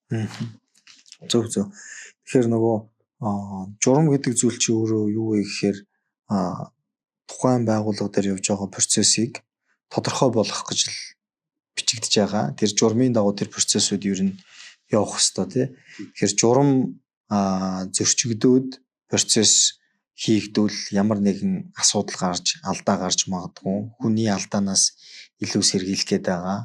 байна. Зөв. Тэгэхээр нөгөө журам гэдэг зүйл чи өөрөө юу вэ гэхээр тухайн байгууллага дээр явж байгаа процессыг тодорхой болгох гэж л бичигдэж байгаа. Тэр журмын дагуу тэр процессыг ер нь явах хэрэгтэй тий. Тэгэхээр журам зөрчигдөөд процесс хийгдвэл ямар нэгэн асуудал гарч алдаа гарч магадгүй хүний алдаанаас илүү сэргийлэх гээд байгаа.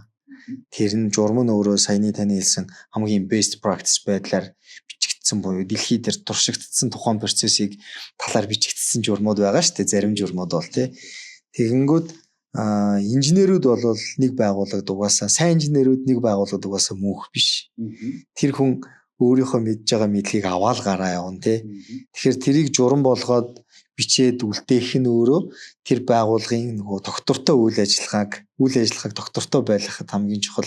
Тэр нь журам нь өөрөө саяны таны хэлсэн хамгийн best practice байдлаар бичигдсэн буюу дэлхийд дээр туршигдсан тухайн процессыг талаар бичигдсэн журмууд байгаа шүү дээ. Зарим журмууд бол тий. Тэгэнгүүт инженерүүд бол нэг байгууллагад угаасаа сайн инженерүүд нэг байгууллагад угаасаа мөнх биш. Тэр хүн өөрийнхөө мэдж байгаа мэдлэгийг аваад гараа явна тий. Тэгэхээр тэрийг журам болгоод бичээд үлдээх нь өөрөө тэр байгууллагын нөгөө доктортой үйл ажиллагааг доктортой байлгахад хамгийн чухал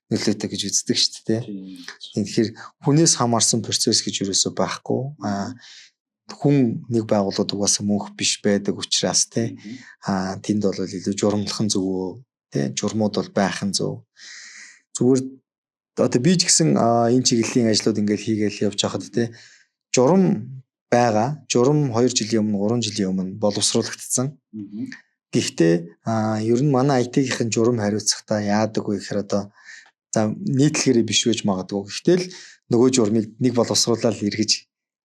нөлөөтэй гэж үздэг шүү дээ. Тэгэхээр хүнээс хамаарсан процесс гэж юусоо байхгүй. Хүн нэг байгууллагад угаасаа мөнх биш байдаг учраас тий. Тэнд бол илүү журамлах нь зөв тий. Журмууд бол байх нь зөв. Зүгээр одоо би ч гэсэн энэ чиглэлийн ажлууд ингээл хийгээл явж байхад тий. Журам байгаа. Журам 2 жилийн өмнө 3 жилийн өмнө боловсруулагдсан. Гэхдээ ер нь манай IT-ийн журам хариуцахдаа яадаг вэ гэхээр одоо за нийтлэгээрээ биш байж магадгүй. Гэтэл нөгөө журмыг нэг боловсруулаад эргэж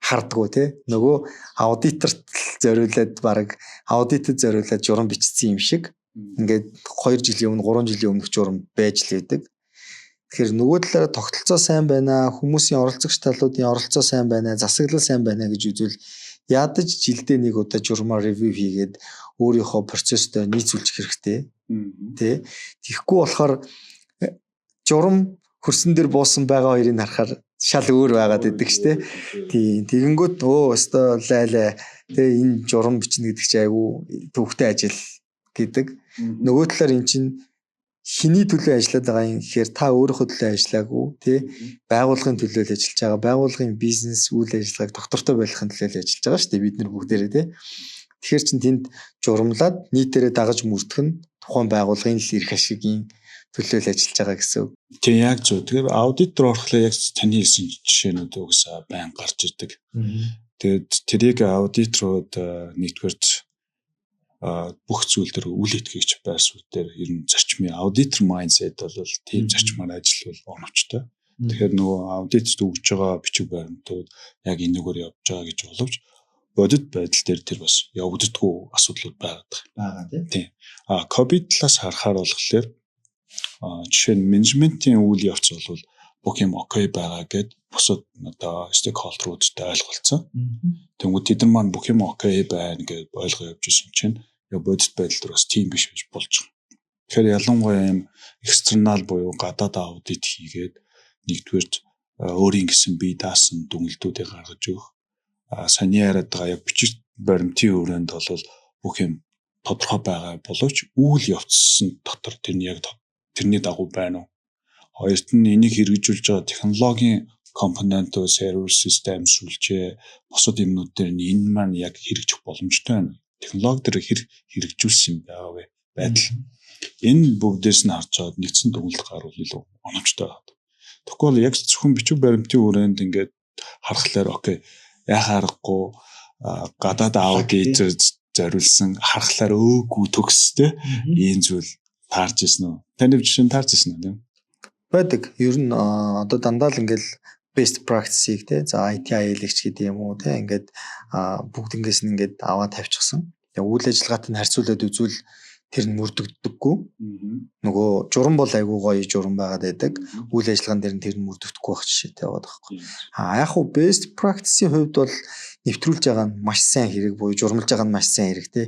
хардггүй те. Нөгөө аудиторт зориулаад баг аудитэд зориулаад журам бичсэн юм шиг. Ингээд 2 жилийн өмнө 3 жилийн өмнөх журам байж л байдаг. Тэгэхээр нөгөө талаараа тогтолцоо сайн байна, хүмүүсийн оролцогч талуудын оролцоо сайн байна, засаглал сайн байна гэж үзвэл ядаж жилдээ нэг удаа журмаар ревю хийгээд өөрийнхөө процесстой нийцүүлчих хэрэгтэй. Тэ. Тэгэхгүй болохоор журам хөрсөн дээр буусан байгаа хоёрыг харахаар шал өөр байгаад идэг штэ. Тийм. Тэгэнгүүт өстой лайлаа тэ энэ журам бичнэ гэдэг чинь айгүй төвхтэй ажил гэдэг. Нөгөө талаар эн чинь хиний төлөө ажиллаад байгаа юм гэхээр та өөрийнхөө төлөө ажиллаагүй тий байгууллагын төлөө л ажиллаж байгаа байгууллагын бизнес үйл ажиллагааг доктортой байлгахын төлөө л ажиллаж байгаа шүү дээ бид нар бүгдээрээ тий тэгэхээр чин тэнд журамлаад нийтээрээ дагаж мөрдөх нь тухайн байгууллагын л эрх ашигын төлөө л ажиллаж байгаа гэсэн үг. Тэг яг зөв. Тэгэхээр аудитор орохлоо яг таны хэлсэн жишээнүүд угсаа байн гарч ирдэг. Тэгээд тэрийг аудиторууд нэгдүгээрт бүх зүйл дээр үл итгэгч байсууд дээр ер нь зарчмын аудитор майндсет бол тийм зарчмаар ажиллавал оновчтой. Тэгэхээр нөгөө аудитд өгж байгаа бичиг баримтууд яг энэгээр явж байгаа гэж боловч бодит байдал дээр тэр бас явагддаггүй асуудлууд байгаа тийм. Ковид талаас харахаар болохоор жишээ нь менежментийн үйл явц бол бүх юм окей байгаа гэд бусад одоо стейкхолдеруудтай ойлголцсон. Тэнгүүд тэд нар маань бүх юм окей байна гэж ойлгоо явж исэн чинь яг бодит байдал дээр бас тийм биш гэж болж байгаа. Тэгэхээр ялангуяа юм экстернал буюу гадаад аудит хийгээд нэгдүгээр өөрийн гэсэн бие даасан дүнэлтүүдийг гаргаж өгөх. Саний яриад байгаа яг бичиг баримтын өрөөнд бол бүх юм тодорхой байгаа боловч үйл явцсан дотор тэрний яг тэрний дагуу байна уу? Хоёрт нь энийг хэрэгжүүлж байгаа технологийн компонентууд, сервер систем сүлжээ, бусад юмнууд дээр энэ маань яг хэрэгжих боломжтой байна. Технологи дээр хэрэгжүүлсэн байгаа вэ? Байдал. Энэ бүгдээс нь харж аваад нэгдсэн дүгнэлт гарвал илүү оновчтой байна. Тэгэхгүй яг зөвхөн бичиг баримтын өрөөнд ингээд харахаар окей, яхаа аргагүй гадаад аудит зориулсан харахаар өөгүй төгстэй ийм зүйл таарч ирсэн үү? Таны жишээ нь таарч ирсэн үү тийм? Байдаг. Ер нь одоо дандаа л ингээд best practice-ийг те за IT IL-ч гэдэг юм уу те ингээд бүгднгээс нь ингээд аваад тавьчихсан. Тэгээ үйл ажиллагаатай нь харьцуулаад үзвэл тэр нь мөрдөгддөггүй. Нөгөө журам бол айгүй гоё журам байгаад байдаг. Үйл ажиллагаан дээр нь тэр нь мөрдөгдөхгүй байх жишээтэй байгаа байхгүй. Яг хуу best practice-ийн хувьд бол нэвтрүүлж байгаа нь маш сайн хэрэг буюу журмалж байгаа нь маш сайн хэрэг те.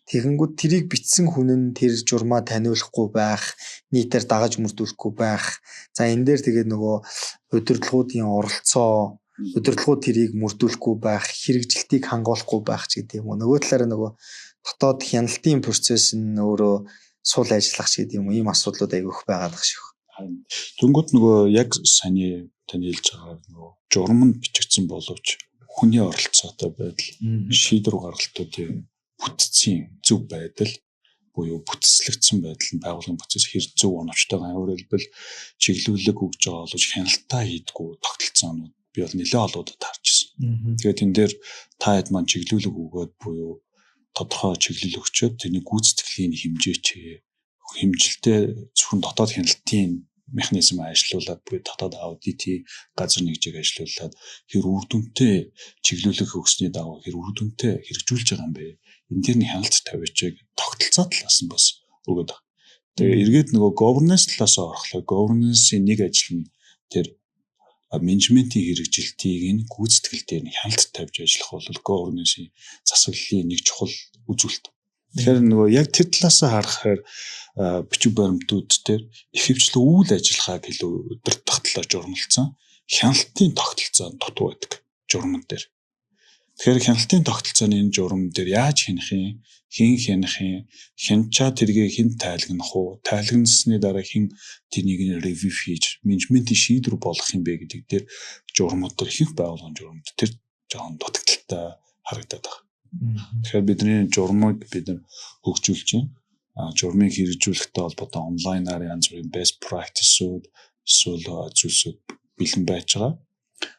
Тэгэнгүүт тэрийг бичсэн хүн нь тэр журмаа таниулахгүй байх, нийтээр дагаж мөрдүүлэхгүй байх. За энэ дээр тэгээд нөгөө удирдлагуудын оролцоо, удирдлагууд тэрийг мөрдүүлэхгүй байх, хэрэгжилтийг хангуулахгүй байх ч гэдэг юм уу. Нөгөө талаараа нөгөө дотоод хяналтын процесс нь өөрөө сул ажиллах ч гэдэг юм уу. Ийм асуудлууд айгүйх байгаад байгаа шүү. Тэнгүүд нөгөө яг саний таны хэлж байгаа нөгөө журам нь бичигдсэн боловч хүний оролцоотой байдал, шийдвэр гаргалтуудын бүтцийн зөв байдал буюу бүтцлэгдсэн байдал нь байгууллагын процесс хэр зөв оновчтой байгаа. Өөрөөр хэлбэл чиглүүлэг өгж байгаа боловч хяналтаа хийдгүү тогтолцоонууд би бол нэлээд олоодод харж ирсэн. Тэгээд энэ дээр та хэд маань чиглүүлэг өгөөд буюу тодорхой чиглэл өгчөөд тэрний гүйцэтгэлийн хэмжээч хэмжилтээ зөвхөн дотоод хяналтын механизм ажиллуулад буюу дотоод аудитын газар нэгжийг ажиллуулад хэр үр дүнтэй чиглүүлэх өгсөний дагуу хэр үр дүнтэй хэрэгжүүлж байгаа юм бэ? Энэ дээр нь хяналт тавьж тогтолцоо талаас нь бас өгöd байна. Тэгээ эргээд нөгөө governance талаас орохлоо governance-ийн нэг ажил нь тэр менежментийн хэрэгжилтийг энэ гүйцэтгэл дээр нь хяналт тавьж ажиллах бол governance-ийн засаглалын нэг чухал үзүүлэлт. Тэгэхээр нөгөө яг тэр талаас харахаар бичиг баримтууд дээр ихэвчлэн үйл ажиллагааг илүү удирдах талаар журмалцсан хяналтын тогтолцоо дутуу байдаг журман дээр. Тэгэхээр хяналтын тогтолцооны энэ журам дээр яаж хянах юм, хэн хянах юм, хянчаа тэргээ хэн тайлагнах уу, тайлагнасны дараа хэн тэнийг ревью хийж менежментийн шийдвэр болгох юм бэ гэдэг дээр журмууд төр ихэнх байгууллагын журмууд тэр жоон дутагдaltaй харагдаад байна. Тэгэхээр бидний журмыг бид хөгжүүлж байна. Журмыг хэрэгжүүлэхтэй холбоотой онлайнаар янз бүрийн best practice-үүд эсвэл зүйлсүүд бэлэн байж байгаа.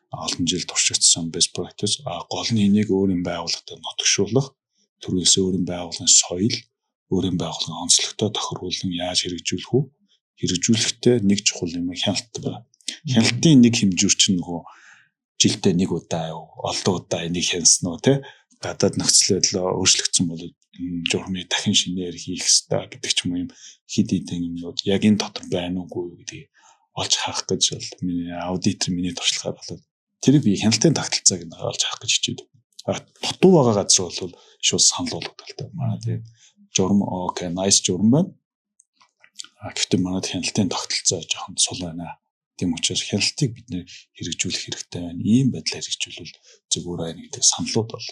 Олон жил туршигдсан best practice гол нь энийг өөрийн байгууллагад нотгшуулах, түрүүсээ өөрийн байгууллагын соёл, өөрийн байгууллагын онцлогтой тохируулан яаж хэрэгжүүлэх үү? Хэрэгжүүлэхдээ нэг чухал юм хяналт байна. Хяналтын нэг хэмжүүр чинь нөгөө жилдээ нэг удаа юу, олон удаа энийг хянсан уу те? Гадаад нөхцөл байдал өөрчлөгдсөн бол журмыг дахин шинээр хийх хэрэгтэй гэдэг ч юм хэд хэдэн юмнууд яг энэ дотор байна уугүй гэдгийг олж харах гэж бол миний аудитор миний туршлагаар болоод тэрийг би хяналтын тогтолцоог нь олж харах гэж хичээдэг. Дутуу байгаа газар бол шууд санал болгодог л та. Манай тийм журам окей, nice журам байна. Гэхдээ манай хяналтын тогтолцоо жоохон сул байна. Тийм учраас хяналтыг бид нэр хэрэгжүүлэх хэрэгтэй байна. Ийм байдлаар хэрэгжүүлвэл зөв байна гэдэг саналууд бол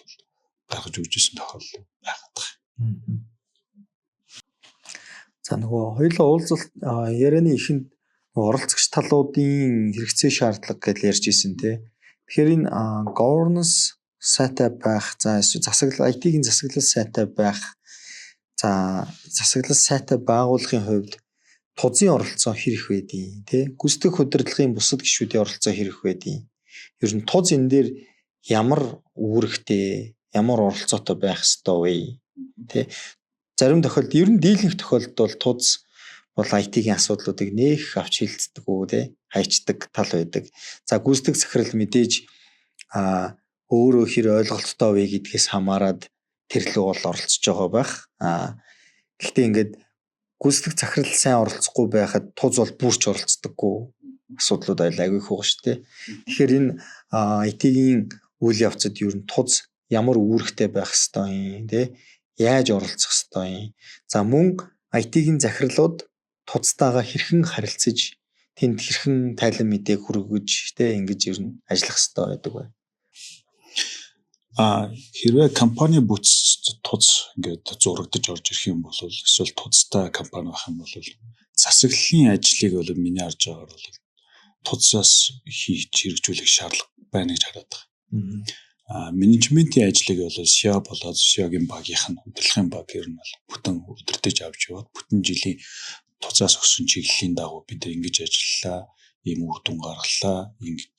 гаргаж өгч ирсэн тохиолдол байгаад байна. За нөгөө хоёулаа уулзалт ярианы ихэнд оролцогч талуудын хэрэгцээ шаардлага гэж ярьж ирсэн тий. Тэгэхээр энэ governance сайтай байх, за эсвэл засаглал IT-ийн засаглал сайтай байх, за засаглал сайтай байгуулахын хувьд тузын оролцоо хэрэг байдیں۔ Тий. Гүйцэтгэх удирдлагын бусад гишүүдийн оролцоо хэрэг байдیں۔ Ер нь туз энэ дээр ямар үүрэгтэй, ямар оролцоотой байх ёстой вэ? Тий. Зарим тохиолдолд ер нь дийлэнх тохиолдолд бол туз бол IT-ийн асуудлуудыг нэх авч хилцдэг үү, тий, хайчдаг тал байдаг. За гүйцэтгэх захирал мэдээж өөрөө хэр ойлголттой вэ гэдгээс хамаарад тэр лөө бол оролцож байгаа байх. Гэхдээ ингээд гүйцэтгэх захирал сайн оролцохгүй байхад туз бол бүрч оролцдоггүй асуудлууд айгүй их байгаа шүү дээ. Тэгэхээр энэ IT-ийн үйл явцад ер нь туз ямар үүрэгтэй байх ёстой юм, тий, яаж оролцох ёстой юм. За мөн IT-ийн захирлууд туцтайгаа хэрхэн харилцаж тэнд хэрхэн тайлан мэдээг хүргэж тий ингэж ер нь ажиллах ёстой байдаг бай. Хэрвээ компани бүтц туз ингээд зурагдаж орж ирэх юм бол эсвэл туцтай компани байх юм бол засаглалын ажлыг бол миний харж байгаагаар бол туцаас хийж хэрэгжүүлэх шаардлага байна гэж хараад байгаа. Менежментийн ажлыг бол SEO болоод SEO-гийн багийнх нь удирдлагын баг ер нь бол бүтэн удирдах авч яваад бүтэн жилийн туцаас өгсөн чиглэлийн дагуу бид ингэж ажиллалаа, ийм үр дүн гаргалаа,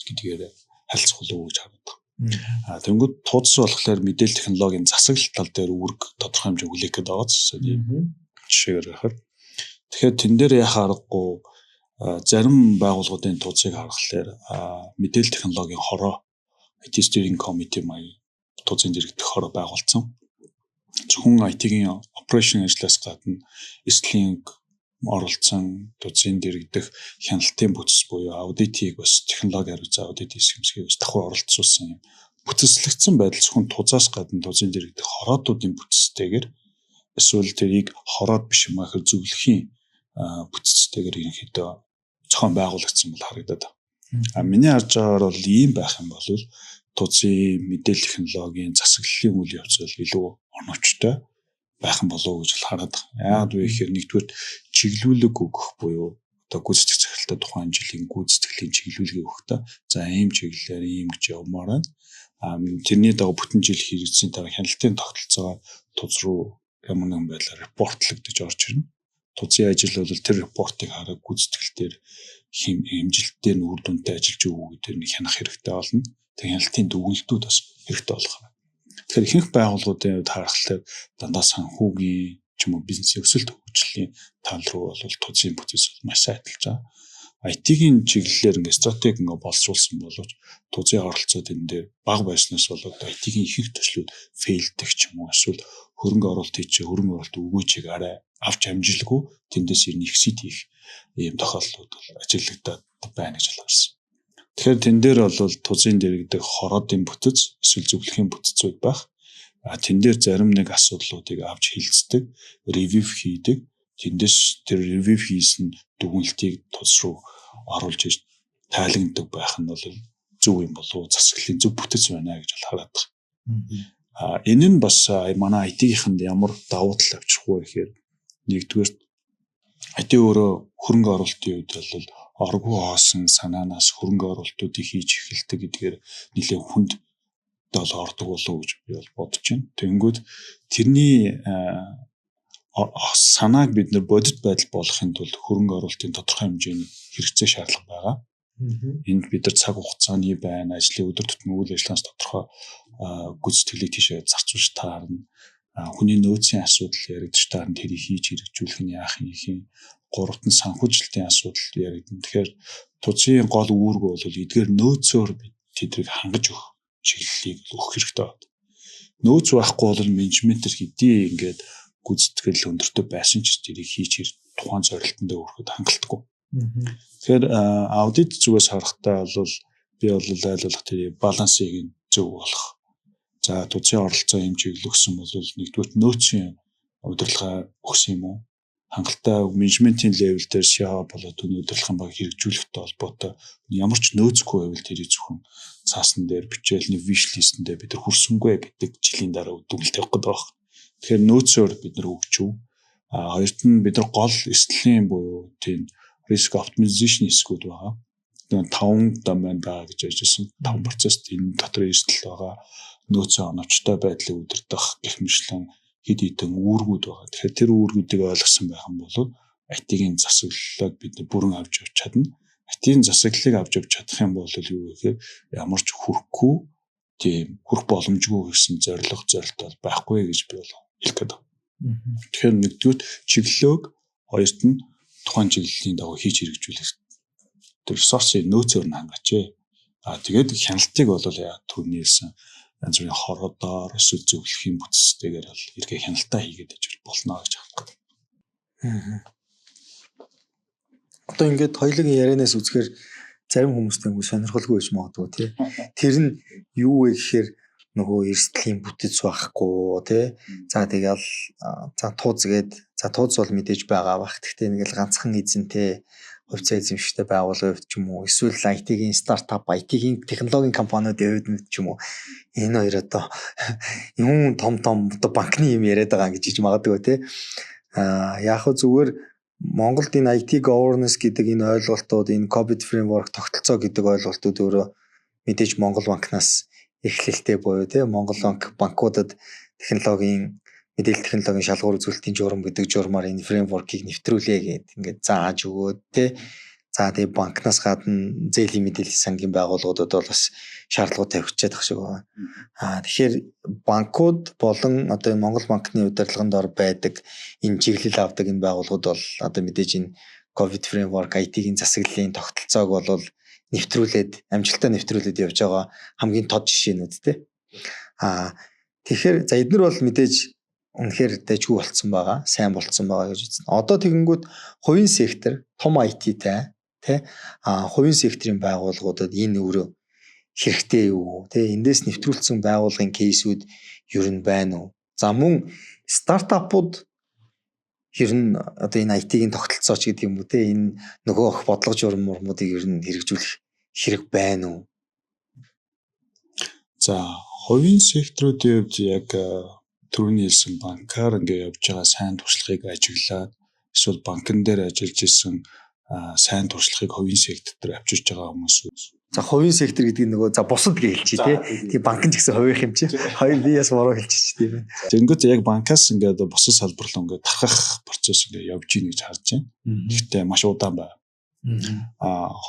гэдгээр харилцах болов гэж хараад байгаа. Тэнгүүд туц болохоор мэдээлэл технологийн засаглал тал дээр үүрэг тодорхой хэмжээ хүлээх гэдэг байгаа ч жишээгээр харахад. Тэгэхээр тэн дээр яхаа аргагүй зарим байгууллагуудын туцыг харахаар мэдээлэл технологийн хороо IT steering committee маяг туцын дэргэдэх хороо байгуулсан. Зөвхөн IT-ийн operation ажлаас гадна эслийн оролцсон туцын дэргэдэх хяналтын бүтц буюу аудитыг бас технологи хариуцсан аудит хэсгэмсгийг бас давхар оролцуулсан юм. Бүтцлэгдсэн байдал зөвхөн тузаас гадна туцын дэргэдэх хороодуудын бүтцтэйгээр эсвэл тэрийг хороод биш юм ахэр зөвлөхийн бүтцтэйгээр ерөнхийдөө зохион байгуулагдсан бол харагдаад байна. Миний харж байгаагаар бол ийм байх юм бол туцын мэдээлэл технологийн засаглалын үйл явц бол илүү оновчтой байх юм болов уу гэж хараад байна. Яагаад вэ гэхээр нэгдүгээр чиглүүлэг өгөх буюу одоо гүйцэтгэх захиралтай тухайн жилийн гүйцэтгэлийн чиглүүлгийг өгөхдөө за ийм чиглэлээр ийм гэж явмаар байна. Тэрний дагуу бүтэн жил хэрэгжсэн дараа хяналтын тогтолцоо туз руу ямар нэгэн байдлаар репортлогдож орж ирнэ. Тузын ажил бол тэр репортыг хараад гүйцэтгэлээр хэмжилттэй нь үр дүнтэй ажиллаж өгөө гэдэг нь хянах хэрэгтэй болно. Тэг хяналтын дүгнэлтүүд бас хэрэгтэй болох байна. Тэгэхээр ихэнх байгууллагуудын хувьд харахад дандаа санхүүгийн ч юм уу бизнес өсөлт хөгжлийн тал руу бол тузын процесс маш сайн ажиллаж байгаа. IT-ийн чиглэлээр ингээ стратеги ингээ боловсруулсан боловч тузын оролцоод энэ дээр бага байснаас болоод IT-ийн ихэнх төслүүд фейлдэх ч юм уу эсвэл хөрөнгө оруулалт хийж хөрөнгө оруулалт өгөөжийг арай авч амжилгүй тэндээс ирнэ exit хийх ийм тохиолдлууд бол ажиглагдаад байна гэж ойлгосон. Тэгэхээр тэн дээр бол тузын дэргэдэг хороодын бүтэц эсвэл зөвлөхийн бүтцүүд байх. Тэн дээр зарим нэг асуудлуудыг авч хилцдэг, ревью хийдэг. Тэндээс тэр ревью хийсэн дүгнэлтийг тус руу оруулж иж тайлгнадаг байх нь бол зөв юм болов уу, засаглалын зөв бүтэц байна гэж хараад байна. Энэ нь бас манай IT-гийнхэнд ямар давуу тал авчрах вэ гэхээр нэгдүгээр IT өөрөө хөрөнгө оруулалтын үед бол оргуу хоосон санаанаас хөрөнгө оруулалтуудыг хийж эхэлдэг гэдгээр нэлээд хүнд дол ордог болов уу гэж би бол бодож байна. Тэнгүүд тэрний санааг бид нэр бодит байдал болохын тулд хөрөнгө оруулалтын тодорхой хэмжээний хэрэгцээ шаардлага байгаа. Энд бид нар цаг хугацааны байна, ажлын өдөр тутмын үйл ажиллагаанаас тодорхой гүйцэтгэлийг тийшээ зарцуулж таарна. Хүний нөөцийн асуудал яригдж таарна, тэрийг хийж хэрэгжүүлэх нь яах юм, гуравт нь санхүүжилтийн асуудал яригдана. Тэгэхээр тузын гол үүрэг бол эдгээр нөөцөөр бид тэдрийг хангаж өгөх чиглэлийг өгөх хэрэгтэй байна. Нөөц байхгүй бол менежментэр хэдий ингээд гүйцэтгэл өндөртөө байсан ч тэрийг хийж тухайн зорилтондоо хүрэхэд хангалтгүй. Тэгэхээр аудит зүгээс харахтаа бол би бол айлуулах тэр балансыг зөв болох. За тузын оролцоо хэмжээг өгсөн бол нэгдүгээр нөөцийн удирдлага өгсөн юм уу? Хангалттай менежментийн левел дээр CEO болоод түүний удирдлагын баг хэрэгжүүлэхтэй холбоотой ямар ч нөөцгүй байвал тэрийг зөвхөн цаасан дээр бичээл нэг wish list-ндээ бид нар хүрсэнгүй гэдэг жилийн дараа дүгнэлт явах гэдэг байна. Тэгэхээр нөөцөөр бид нар өгчв. Хоёрт нь бид нар гол эрсдлийн буюу тийм risk optimization хэсгүүд байгаа. 5 домен байгаа гэж ярьжсэн. 5 процесс энэ дотор эрсдэл байгаа. Нөөцийн оновчтой байдлыг удирдах гэх мэтлэн хэд хэдэн үүргүүд байгаа. Тэгэхээр тэр үүргүүдийг ойлгосон байх юм бол IT-ийн засаглалыг бид бүрэн авч явж чадна. IT-ийн засаглалыг авч явж чадах юм бол юу гэхээр ямар ч хүрхгүй тийм хүрх боломжгүй гэсэн зорилт бол байхгүй гэж би бол хэлэх гээд байна. Тэгэхээр нэгдүгээр чиглэлөг, хоёрт нь тухайн чиглэлийн дагуу хийж хэрэгжүүлэх тэр ресурсыг нөөцөөр нь хангаач. Тэгээд хяналтыг бол яа түрний хэлсэн янз бүрийн хороодоор эсвэл зөвлөхийн бүтцтэйгээр бол эргээ хяналтаа хийгээд ажил болно гэж байна. Одоо ингээд хоёулын ярианаас үзэхээр зарим хүмүүстэй сонирхолгүй байж магадгүй тий. Тэр нь юу вэ гэхээр нөгөө эрсдлийн бүтэц байхгүй тий. За тэгэл тууз бол мэдээж байгаа бах. Гэхдээ ингээл ганцхан эзэнтэй хувьцаа эзэмшигтэй байгууллагын хувьд ч юм уу эсвэл IT-ийн стартап, IT-ийн технологийн компаниудын хувьд ч юм уу энэ хоёр одоо юм том одоо банкны юм яриад байгаа гэж хэлж магадгүй тий. Яг хөө зүгээр Монголд энэ IT governance гэдэг энэ ойлголтууд, энэ COVID framework тогтолцоо гэдэг ойлголтууд өөрөө мэдээж Монгол банкнаас эхлэлтэй буюу тий Монгол банкудад мэдээлэл технологийн шалгуур үзүүлэлтийн журам гэдэг журмаар энэ фреймворкийг нэвтрүүлээ гэд ингээд зааж өгөөд тий. За тэгээ банкнаас гадна зээлийн мэдээллийн сангийн байгууллагуудад бол бас шаардлагууд тавьчихад байгаа шиг байна. Тэгэхээр банкуд болон одоо энэ Монгол банкны удирдлаганд ор байдаг энэ чиглэл авдаг энэ байгууллагууд бол одоо мэдээж энэ COVID framework IT-ийн засаглалын тогтолцоог бол амжилттай нэвтрүүлээд явж байгаа хамгийн тод жишээнүүд тий. Тэгэхээр за эдгээр бол мэдээж үнэхээр дэжгүй болцсон байгаа, сайн болцсон байгаа гэж үзнэ. Одоо тэгэнгүүт хувийн сектор, том IT-тай тий хувийн секторын байгууллагуудад энэ өөрөө хэрэгтэй юу? Тий эндээс нэвтрүүлсэн байгууллагын кейсүүд ер нь байна уу? За мөн стартапууд ер нь одоо энэ IT-ийн тогтолцооч гэдэг юм уу тий энэ нөгөө бодлого журмуудыг ер нь хэрэгжүүлэх хэрэг байна уу? За хувийн секторуудын хувьд яг түрүүний хэлсэн банкар ингээд явж байгаа сайн туршлагыг ажиглаад эсвэл банкн дээр ажиллаж исэн сайн туршлагыг хувийн сектор авчирч байгаа хүмүүс. За хувийн сектор гэдэг нь нөгөө за бусад гэж хэлчихье тий. Тэгээ банк ч гэсэн хувийнх юм чи. Хоёр биеэс буруу хэлчихэж тийм ээ. Тэнгүүт яг банкас ингээд бусад салбар руу ингээд тархах процесс ингээд явж ийн гэж харж байна. Гэхдээ маш удаан байна.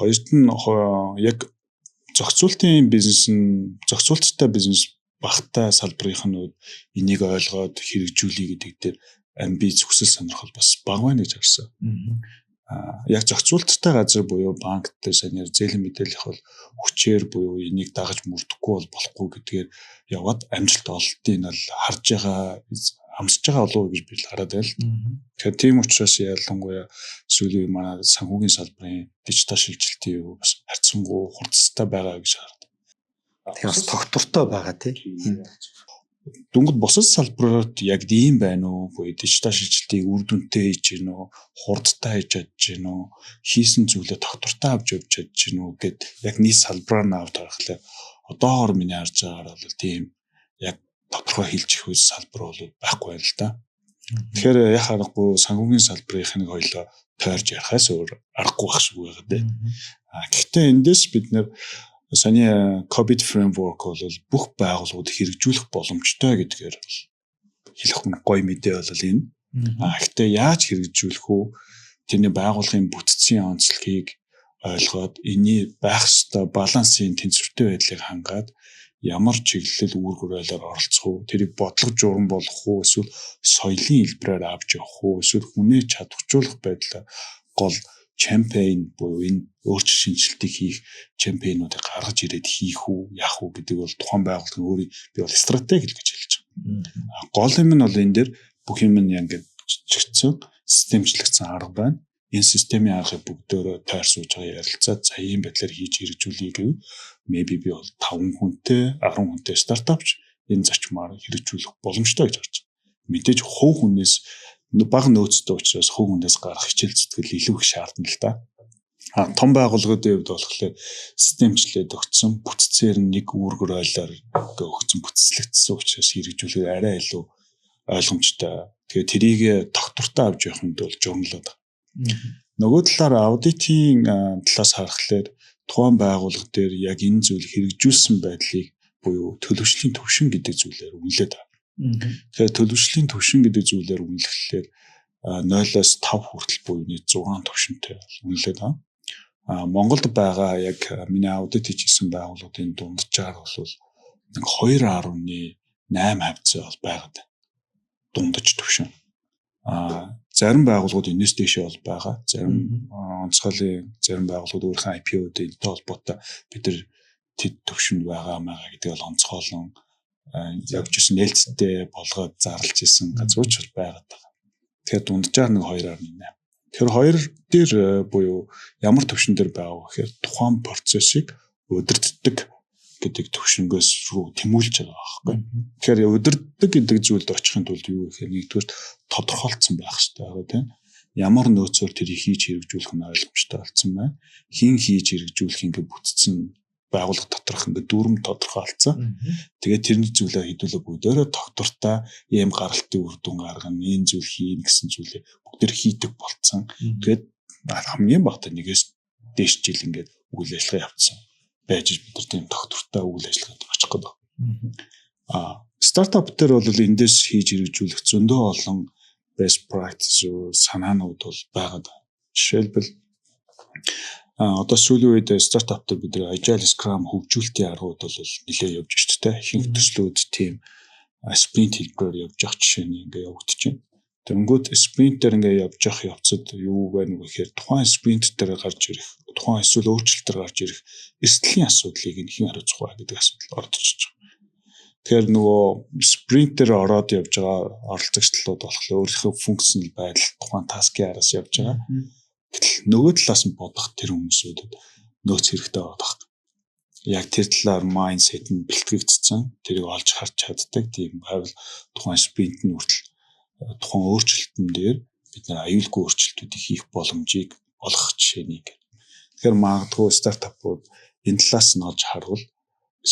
Хоёрт нь яг зохицуултын бизнес нь зохицуулттай бизнес багтай салбарын үед энийг ойлгоод хэрэгжүүлэе гэдэг дээр амбиц хүсэл сонирхол бас бага байна гэж харсан. яг зохицуулалттай газар буюу банк дээр санийэр зээлийн мэдээлэл бол хүчээр буюу энийг дагаж мөрдөхгүй бол болохгүй гэдгээр яваад амжилт олдтыг нь бол харж байгаа амсаж байгаа болов уу гэж би л хараад байл. Тэгэхээр тийм учраас ялангуяа сүүлийн манай санхүүгийн салбарын дижитал шилжилтийн юу бас харьцангуй хурцтай байгаа гэж хараад. Тэгэхээр бас тогтвортой байгаа тийм. Дүнгод бусад салбарт яг ийм байна уу? Буюу дижитал шилжилтийг үр дүнтэй хийж гин үү? Хурдтай хийж чадж гин үү? Хийсэн зүйлээ тогтвортой авч явж чадж гин үү гэд яг нийт салбараар нь авч харахлаа. Одоогоор миний харж байгаагаар бол тийм яг тодорхой хэлж их үс салбар бол байхгүй байна л да. Тэгэхээр яг харахгүй санхүүгийн салбарынхыг хоёлоо тойрж ярихаас өөр аргагүй байх шиг байгаа дээ. Гэхдээ эндээс бид нэр саний COVID framework бол бүх байгууллагууд хэрэгжүүлэх боломжтой гэдгээр хэлэх гоё мэдээ бол энэ. Гэхдээ яаж хэрэгжүүлэх үү? Тэрний байгууллагын бүтцийн онцлогийг ойлгоод эний байх ёстой балансын тэнцвэртэй байдлыг хангаад ямар чиглэл үүрэг хуриалаар оролцох уу? Тэрийг бодлого журам болгох уу? Эсвэл соёлын хэлбэрээр авч явах уу? Эсвэл хүнээ чадваржуулах байдлаа гол кампайн буюу энэ өөрчлөлт шинжилтийг хийх кампайнуудыг гаргаж ирээд хийх үү, яах үү гэдэг бол тухайн байгууллагын өөрийн би бол стратеги л гэж хэлж байгаа. Гол юм нь бол энэ дээр бүх юм нь ингээд чигтсэн системчлэгдсэн арга байна. Энэ системийн аргыг бүгдөө тойр сууж байгаа ярилцаад за ийм байдлаар хийж хэрэгжүүлэе гэв. Maybe би бол 5 хүнтэй, 10 хүнтэй стартапч энэ зарчмаар хэрэгжүүлэх боломжтой гэж харж байна. Мэдээж хувь хүнээс бага нөөцтэй учраас хувь хүнээс гарах хичээл зүтгэл илүү их шаардна л да. Том байгууллагуудын хувьд болохоор системчлээд өгсөн бүтцээр нэг үүрэг хуриалаар өгсөн бүтцлэгдсэн учраас хэрэгжүүлэх арай илүү ойлгомжтой. Тэгэхээр тэрийг тогтвортой авч явах нь бол журмлаад. Нөгөө талаар аудитын талаас харахад тухайн байгууллага дээр яг энэ зүйл хэрэгжүүлсэн байдлыг буюу төлөвшлийн төвшин гэдэг зүйлээр үнэлээд байна. Тэгэхээр төлөвшлийн төвшин гэдэг зүйлээр үнэлэхээр 0-5 хүртэл буюу нийт 6 төвшинтэй үнэлээд байна. Монголд байгаа яг миний аудит хийсэн байгууллагын дунджаар бол нэг 2.8 хавцаа бол байгаад байна. Дундаж төвшин. Зарим байгууллагууд энэс дэше бол байгаа. Зарим онцгойлын зарим байгууллагууд өөрийнхөө IPO-тэй холбоотой бид нар тэд төвшөнд байгаа маяга гэдэг бол онцгойлон явж исэн нээлттэй болгоод зарлж исэн газрууч бол байгаад байгаа. Тэгэхээр дунджаар нэг 2.8. Тэгэхээр хоёр дээр буюу ямар төвшин дээр байгаа вэ гэхээр тухайн процессыг удирддаг гэдэг төвшингөөс рүү тэмүүлж байгаа байхгүй. Тэгэхээр удирддаг гэдэг зүйлд очихын тулд юу гэхээр нэгдүгээр тодорхойлцсон байх хэрэгтэй байгаа тийм. Ямар нөөцөөр тэрийг хийж хэрэгжүүлэх нь ойлгомжтой болсон байна. Хин хийж хэрэгжүүлэх ингээ бүтцэн байгууллага доторх ингээ дүрм тодорхойлцсон. Тэгээд тэрний зүйлээ хэдүүлээ бүгдээрээ тогтвортой ийм гаралтын үр дүн гаргана, энэ зүйл хийн гэсэн зүйлээ бүгдээр хийдэг болцсон. Тэгээд хамгийн багтаа нэгээс дээш жил ингээ үйл ажиллагаа явуулсан. Байж бид нар тийм тогтвортой үйл ажиллагаанд очих гэдэг. Стартап дээр бол эндээс хийж хэрэгжүүлэх зөндөө олон best practice санаанууд бол байгаа. Жишээлбэл одоо сүүлийн үед стартап дээр бид нар Agile Scrum хөгжүүлэлтийн аргууд бол нэлээд явж байна шүү дээ. Ихэнх төслүүд тийм sprint хэлбэрээр явж байгаа жишээ нь ингээ явагдаж байна. Тэнгүүд sprint дээр ингээ явж явах явцад юу байна вэ гэхээр тухайн sprint дээр гарч ирэх, тухайн эсвэл өөрчлөлтөөр гарч ирэх эрсдлийн асуудлыг нь хэн хариуцах вэ гэдэг асуудал ордогч байгаа. Тэгэхээр нөгөө sprint дээр ороод явж байгаа оролцогчдод болохоор өөрийнхөө функционал байдал тухайн таскын араас явж байгаа. Гэтэл нөгөө талаас нь бодох тэр хүмүүсүүдэд нөөц хэрэгтэй байгаа. Яг тэр талаар mindset нь бэлтгэгдсэн, тэрийг олж харж чаддаг тийм байвал тухайн sprint нь хүртэл тухайн өөрчлөлтөн дээр бид нар аюулгүй өөрчлөлтүүдийг хийх боломжийг олгох жишээнийг. Тэгэхээр магадгүй стартапууд энэ талаас нь олж харвал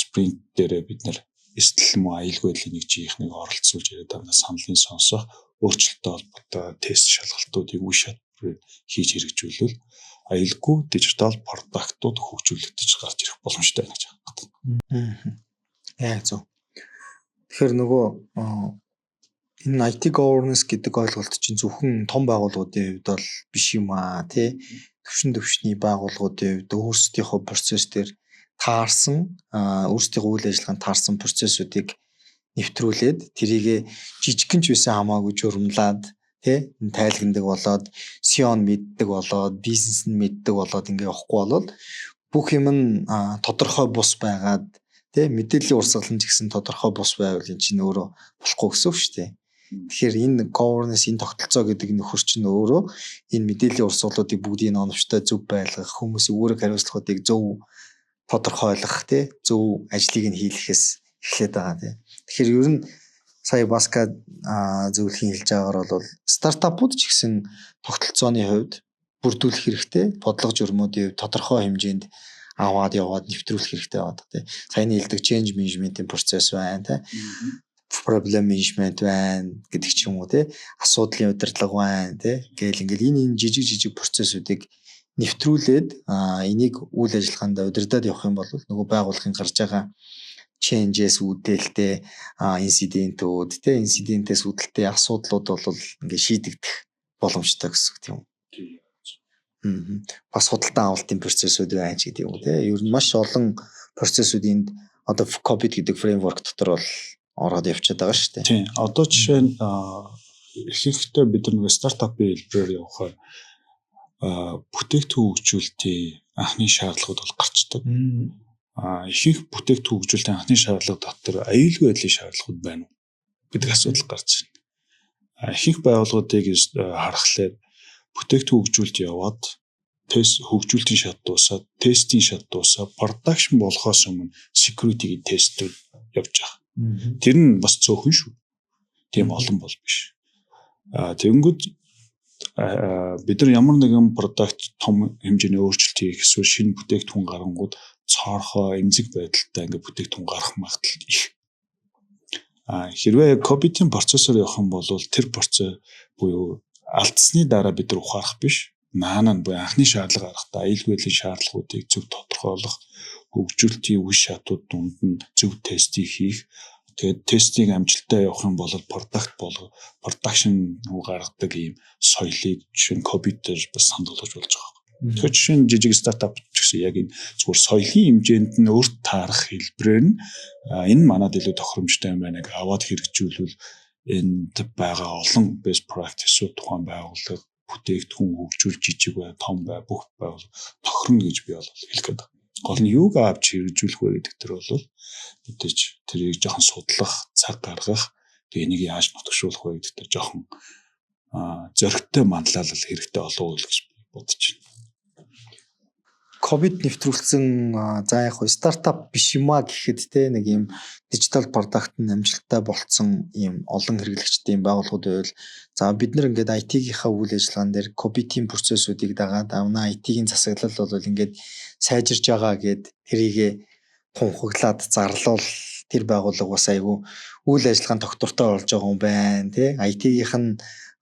спринт дээр бид нар эрсдэл мөн аюулгүй байдлын нэг жийхнийг оролцуулж яриад байгаа саналын сонсох өөрчлөлттэй холбоотой тест шалгалтуудыг үе шатбарыг хийж хэрэгжүүлвэл аюулгүй дижитал продуктууд хөгжүүлэгдэж гарч ирэх боломжтой байна гэж байна. Яг зөв. Тэгэхээр нөгөө энэ IT governance гэдэг ойлголт чинь зөвхөн том байгууллагуудын хувьд бол биш юм аа тий. Төвшний байгууллагуудын хувьд өөрсдийнхөө процесс дээр таарсан өөрсдийнхөө үйл ажиллагаанд таарсан процессуудыг нэвтрүүлээд тэрийг жижигхэн ч байсан хамаагүй журмлаад тий тайлагнадаг болоод SEO мэддэг болоод бизнес нь мэддэг болоод ингээ явахгүй болол бүх юм нь тодорхой бус байгаад тий мэдээллийн урсгалан ч гэсэн тодорхой бус байвал энэ чинь өөрөө болохгүй гэсэн үг шүү дээ. Тэгэхээр энэ governance энэ тогтолцоо гэдэг нөхөр чинь өөрөө энэ мэдээллийн урсгалуудыг бүгдийг оновчтой зөв байлгах, хүмүүсийн үүрэг хариуцлагуудыг зөв тодорхойлох тий зөв ажлыг нь хийлгэхээс эхлээд байгаа тий. Тэгэхээр ер нь сая Баска зөвлөхийн хэлж байгаагаар бол стартапууд ч гэсэн тогтолцооны хувьд бүрдүүлэх хэрэгтэй, бодлого журмуудын хувьд тодорхой хэмжээнд аваад яваад нэвтрүүлэх хэрэгтэй байдаг тий. Саяны хэлдэг change management-ийн процесс байна тий. Problem management байна гэдэг ч юм уу тий. Асуудлын удирдлага байна тий. Ингээл энэ жижиг процессуудыг нэвтрүүлээд энийг үйл ажиллагаанд удирдах явах юм бол нөгөө байгууллагын гарч байгаа changes үүдэлтэй инцидентүүд тий инцидентээс үүдэлтэй асуудлууд бол ингээ шийдэгдэх боломжтой гэсэн үг тийм үү. Бас худалдан авалтын процессүүд байна ч гэдэг юм уу тий. Ер нь маш олон процессүүд энд одоо COVID гэдэг фреймворк дотор бол ороод явчихад байгаа шүү дээ. Тийм. Одоо жишээ нь ихэнхдээ бид нэг стартапын хэлбэрээр явахаар бүтээгдэхүүн хөгжүүлэлтийн анхны шаардлагууд бол гарчдаг. Ихэнх бүтээгдэхүүн хөгжүүлэлтийн анхны шаардлага дотор аюулгүй байдлын шаардлагууд байна уу гэдэг асуудал гарч байна. Ихэнх байгууллагуудыг харахад бүтээгдэхүүн хөгжүүлэлт яваад тест хөгжүүлэлтийн шат дуусаад тестийн шат дуусаад production болохоос өмнө security-ийн тестүүд явж байгаа. Тэр нь бас цөөхөн шүү. Тийм олон бол биш. Тэгэнгүүт бид нар ямар нэгэн product том хэмжээний өөрчлөлт хийх эсвэл шинэ бүтээгдэхүүн гаргангууд цоорхоо эмзэг байдалтай ингээ бүтээгдэхүүн гарах магадлал их. Хэрвээ COVID-ийн процессор явах юм бол тэр процесс буюу алдсны дараа бид нар ухаарах биш. Наана буюу анхны шаардлага гаргахдаа аюулгүй байдлын шаардлагуудыг зөв тодорхойлох, хөгжүүлэлтийн үе шатууд дунд нь зөв тестийг хийх. Тэгээд тестийг амжилттай явах юм бол production гаргадаг ийм соёлыг жишээ нь COVID-ээр бас санал болгож болж байгаа. Тэгэхээр жишээ нь жижиг стартап ч гэсэн яг энэ зүгээр соёлын хэмжээнд нь өөрт таарах хэлбэрээр нь энэ манад илүү тохиромжтой юм байна гэж аваад хэрэгжүүлвэл энд байгаа олон best practice-ууд тухайн байгууллага бүтээгдэхүүн хөгжүүл жижиг бай, том бай, бүх байгууллага тохирно гэж би бол хэлэх гээд байна. Гол нь юуг авч хэрэгжүүлэх вэ гэдэг төр бол мэдээж тэрийг жоохон судлах, цаг гаргах, тэгээ энийг яаж нотгшуулах вэ гэдэг төр жоохон зөрөгтэй манлайлал хэрэгтэй болов уу гэж бодож байна. COVID нэвтрүүлсэн за яг хөө стартап биш юмаа гэхэд те нэг юм дижитал продакт нь амжилттай болцсон ийм олон хэрэглэгчдийн байгууллагууд байвал за бид нар ингээд IT-гийнхаа үйл ажиллагаан дээр COVID-ийн процессүүдийг дагаад авна IT-ийн засаглал бол ингээд сайжирж байгаа гэд тэрийгэ тунхаглаад зарлуул тэр байгууллага бас айгүй үйл ажиллагаанд тогтвортой болж байгаа юм байна те IT-гийнх нь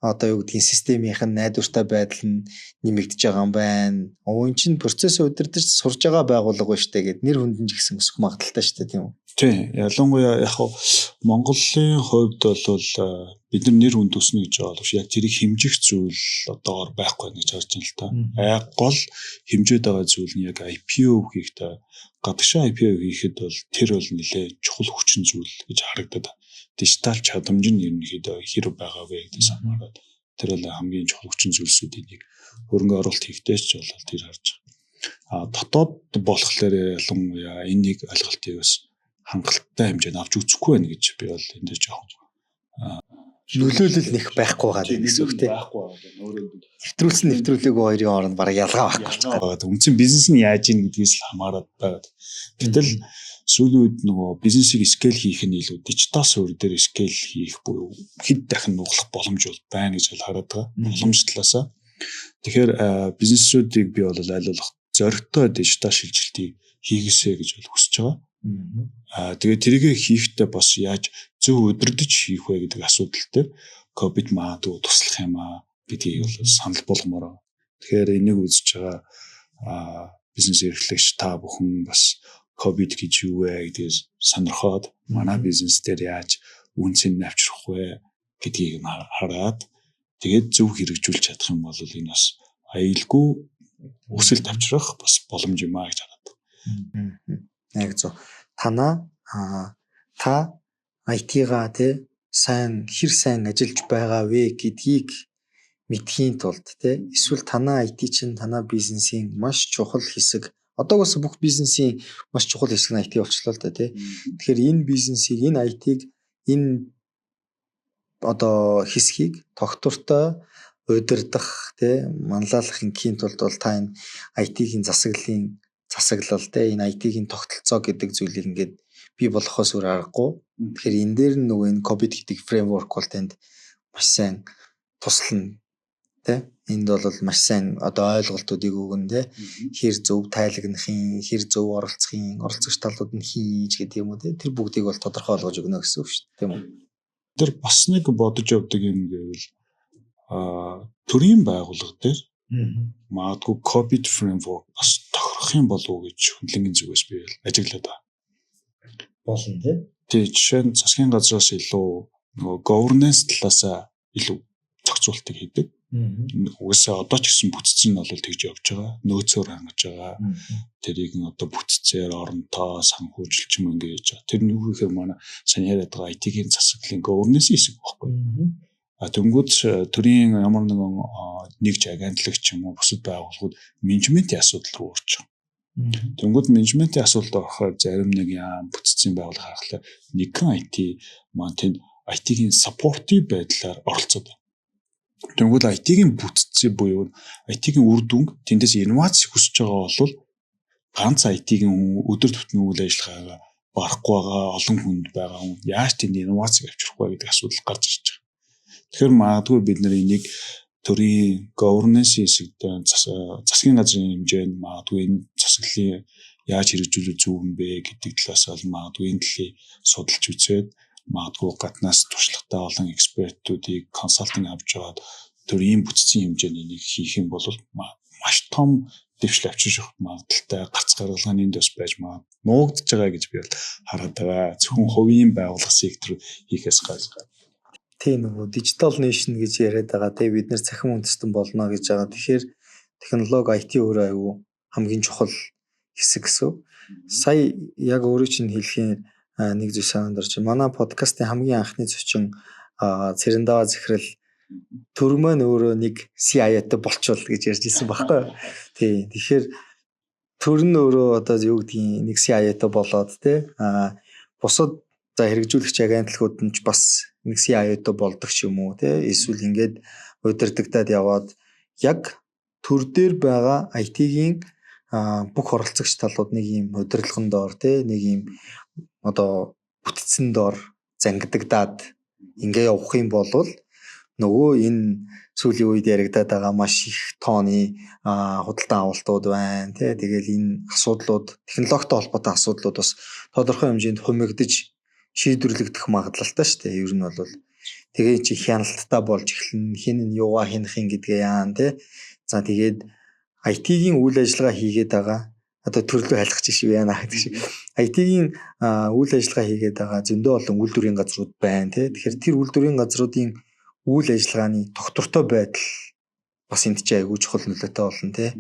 одоо юу гэдгийг системийнх нь найдвартай байдал нь нэмэгдэж байгаа юм байна. Энэ чинь процесс удирдах сурж байгаа байгууллага ба штэ гэд нэр хүндэн ч гэсэн өсөх магадaltaй штэ тийм үү? Тийм. Ялангуяа яг Монголын хувьд бол бид нар нэр хүнд өснө гэж байгаа боловч яг тэрийг хэмжих зүйл одоогоор байхгүй гэж харж байна л та. Яг гол хэмжээд байгаа зүйл нь яг IPO хийхдээ гадагшаа IPO хийхэд бол тэр бол нэлээд чухал хүчин зүйл гэж харагдаад байна. Дижитал чадамж нь ерөнхийдөө хэрэг байгаа вэ гэдэг санаараад тэр бол хамгийн чухал хүчин зүйлсүүдийн нэг хөрөнгө оруулалт хийхдээ ч бол тэр харж байгаа. Дотоод болохоор ялангуяа энийг ойлголтыг бас хангалттай хэмжээнд авч үзэхгүй байна гэж би бол энэ дээр жоохон нөлөөлөл нэх байхгүй байгаа гэсэн үг тийм байхгүй байгаа. Нэвтрүүлсэн нэвтрүүлээгүй хоёрын хооронд бараг ялгаа байхгүй байгаа. Үндсэн бизнес нь яаж ийн гэдгээс л хамаарат байгаа. Гэтэл сүүлийн үед нөгөө бизнесийг скейл хийх нь илүү дижитал суурь дээр скейл хийх буюу хэд дахин нуглах боломж бол байна гэж хараад байгаа. Боломж талаасаа. Тэгэхээр бизнесүүдийг би бол аль болох зоригтой дижитал шилжилтийг хийгээсэй гэж бол хүсэж байгаа. Тэгээд тэрийг хийхдээ бас яаж зөв удирдах хийх вэ гэдэг асуудал дээр COVID магадгүй туслах юм аа гэдгийг бол санал болгомоор байна. Тэгэхээр энийг үзэж байгаа бизнес эрхлэгч та бүхэн бас COVID гэж юу вэ гэдгийг сонирхоод манай бизнес дээр яаж үнцэн авчрах вэ гэдгийг хараад тэгээд зөв хэрэгжүүлж чадах юм бол энэ бас аюулгүй өсөлт авчрах бас боломж юм аа гэж хараад байна. Яг зөв. Та IT-га тэ сайн ажиллаж байгаа вэ гэдгийг мэдхийн тулд те эсвэл танаа IT чинь танаа бизнесийн маш чухал хэсэг. Одоогоос бүх бизнесийн маш чухал хэсэг нь IT болчихлоо л да те. Тэгэхээр энэ бизнесийг, энэ IT-г, энэ одоо хэсгийг тогтвортой удирдах те манлайлах ингийн тулд бол та энэ IT-ийн засаглал те энэ IT-ийн тогтолцоо гэдэг зүйлийг ингээд бий болгохоос өөр аргагүй. Тэгэхээр энэ дээр нөгөө энэ COVID гэдэг фреймворк бол танд маш сайн туслана те. Энд бол маш сайн одоо ойлголтуудыг өгнө те. Хэр зөв тайлагнахын, хэр зөв оролцогч талууд нь хийж гэдэг юм уу те. Тэр бүгдийг бол тодорхой болгож өгнө гэсэн үг шүү дээ, тийм үү? Тэр бас нэг бодож явдаг юм гэвэл төрийн байгууллага дээр магадгүй COVID framework бас тохирох юм болов уу гэж хүндлэнгийн зүгээс би ажиглаад байна. Болно тий. Тэгээ жишээ нь засгийн газраас илүү нөгөө governance талаас илүү зохицуултыг хийдэг. Угсаа одоо ч гэсэн бүтцэн нь бол тэгж явж байгаа. Нөөцөөр хангаж байгаа. Тэрийг нь одоо бүтцээр оронтой санхүүжилч юм ингэж байгаа. Тэр нүгээр манай сайн яриад байгаа IT-ийн засаглалын governance хэсэг баггүй. Тэнгүүд төрийн ямар нэгж агентлагч юм уу бусад байгууллагууд менежментийн асуудал руу орж байгаа. Тэнгүүд менежментийн асуудалд орохоор зарим нэг яам бүтцийн байгууллага харахлаа нэгэн IT маань тэнд IT-ийн supportive байдлаар оролцоод байна. Тэнгүүд IT-ийн бүтцээ буюу IT-ийн үр дүнг тэндээс инновац хүсэж байгаа бол ганц IT-ийн өдөр тутмын үйл ажиллагаагаа барахгүй байгаа олон хүнд байгаа хүн яаж тэнд инновацыг авчрах вэ гэдэг асуудал гарч ирж байгаа. Тэгэхээр магадгүй бид нар энийг төрийн governance хэсэгт засгийн газрын хэмжээнд магадгүй энэ засаглалын яаж хэрэгжүүлэх зөв юм бэ гэдэг талаас бол магадгүй энэ талыг судалж үзээд магадгүй гаднаас туршлагатай олон экспертүүдийг консалтинг авч аваад төрийн бүтцийн хэмжээнд энийг хийх юм бол маш том дэвшил авчирч явах магадaltaй гарц гаргалгааны дэс байж нуугдж байгаа гэж би бол хараад байгаа. Зөвхөн хувийн байгууллага сектор хийхээс гадна тийм нөгөө digital nation гэж яриад байгаа те бид нэр цахим үндэстэн болно гэж байгаа. Тэгэхээр технологи IT өөрөө аюу хамгийн чухал хэсэг гэсэн. Сая яг өөрөө чинь хэлхийн нэг зүйл санаанд орж байна. Манай подкастын хамгийн анхны зочин Цэрэндава захирал төр маань өөрөө нэг CIO-тай болчвол гэж ярьж ирсэн байхгүй. Тий. Тэгэхээр төр нь өөрөө одоо юу гэдгийг нэг CIO-тай болоод те бусад за хэрэгжүүлэгч агентлагууд нь ч бас нэг CIO-той болдог ч юм уу те эсвэл ингээд удирдагдаад яваад яг төр дээр байгаа IT-ийн бүх оролцогч талууд нэг юм удирдлагын доор те нэг юм одоо бүтцэн доор зангидагдаад ингээ явах юм бол нөгөө энэ сүүлийн үед яригадаад байгаа маш их тооны худалдан авалтууд байна те тэгэл энэ асуудлууд технологитой холбоотой асуудлууд бас тодорхой хэмжээнд хумигдж шийдвэрлэгдэх магадлалтай шүү дээ. Ер нь бол тэгээ чи хяналттай болж эхэлнэ. Хин нь юугаа хянах юм гэдгээ яан те. За тэгээд IT-ийн үйл ажиллагаа хийгээд байгаа. Одоо төрлөө хайлах шиг байна гэдэг шиг. IT-ийн үйл ажиллагаа хийгээд байгаа зөндөө олон үйлдвэрийн газрууд байна те. Тэгэхээр тэр үйлдвэрийн газруудын үйл ажиллагааны тогтвортой байдал бас энд чи айгүй чухал нөлөөтэй болно те.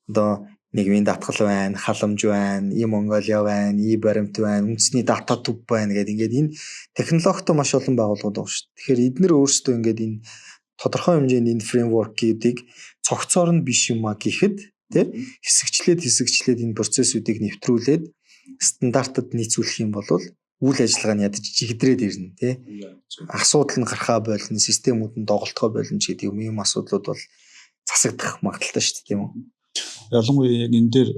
Одоо нийгмийн даатгал байна, халамж байна, Монголиа байна, баримт байна, үндэсний дата төв байна гэдэг ингээд энэ технологитой маш олон байгууллагууд байгаа шүү дээ. Тэгэхээр эдгээр өөрсдөө ингээд энэ тодорхой хэмжээнд энэ фреймворкуудыг цогцоор нь биш юмаа гэхэд тий хэсэгчлээд энэ процессүүдийг нэвтрүүлээд стандартад нийцүүлэх юм бол үйл ажиллагаа нь ядаж жигдрээд ирнэ тий. Асуудал нь гарахаа болно, системүүд нь доголдохоо болно ч гэдэг юм асуудлууд бол засагдах магадaltaй шүү дээ тийм үү. Ялангуяа яг энэ дээр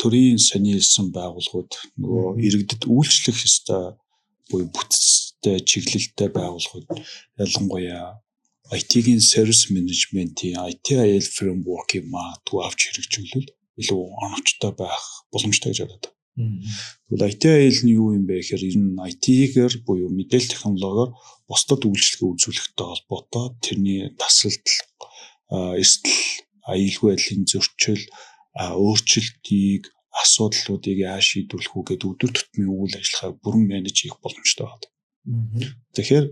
төрийн саний хэлсэн байгууллагууд нөгөө иргэдэд үйлчлэх ёстой буюу бүтцтэй чиглэлтэй байгууллагууд ялангуяа IT-ийн сервис менежментийн ITIL framework-ийг магадгүй авч хэрэгжүүлвэл илүү оновчтой байх боломжтой гэж боддог. Тэгвэл ITIL нь юу юм бэ гэхээр ер нь IT-гээр буюу мэдээлэл технологиор бусдад үйлчлэгээ үзүүлэхтэй холбоотой тэрний тасалт эрсдэл аюулгүй байдлын зөрчил өөрчлөлтийг асуудлуудыг яаж шийдвэрлэх үү гэдэг өдөр тутмын үйл ажиллагааг бүрэн менеж хийх боломжтой байна. Тэгэхээр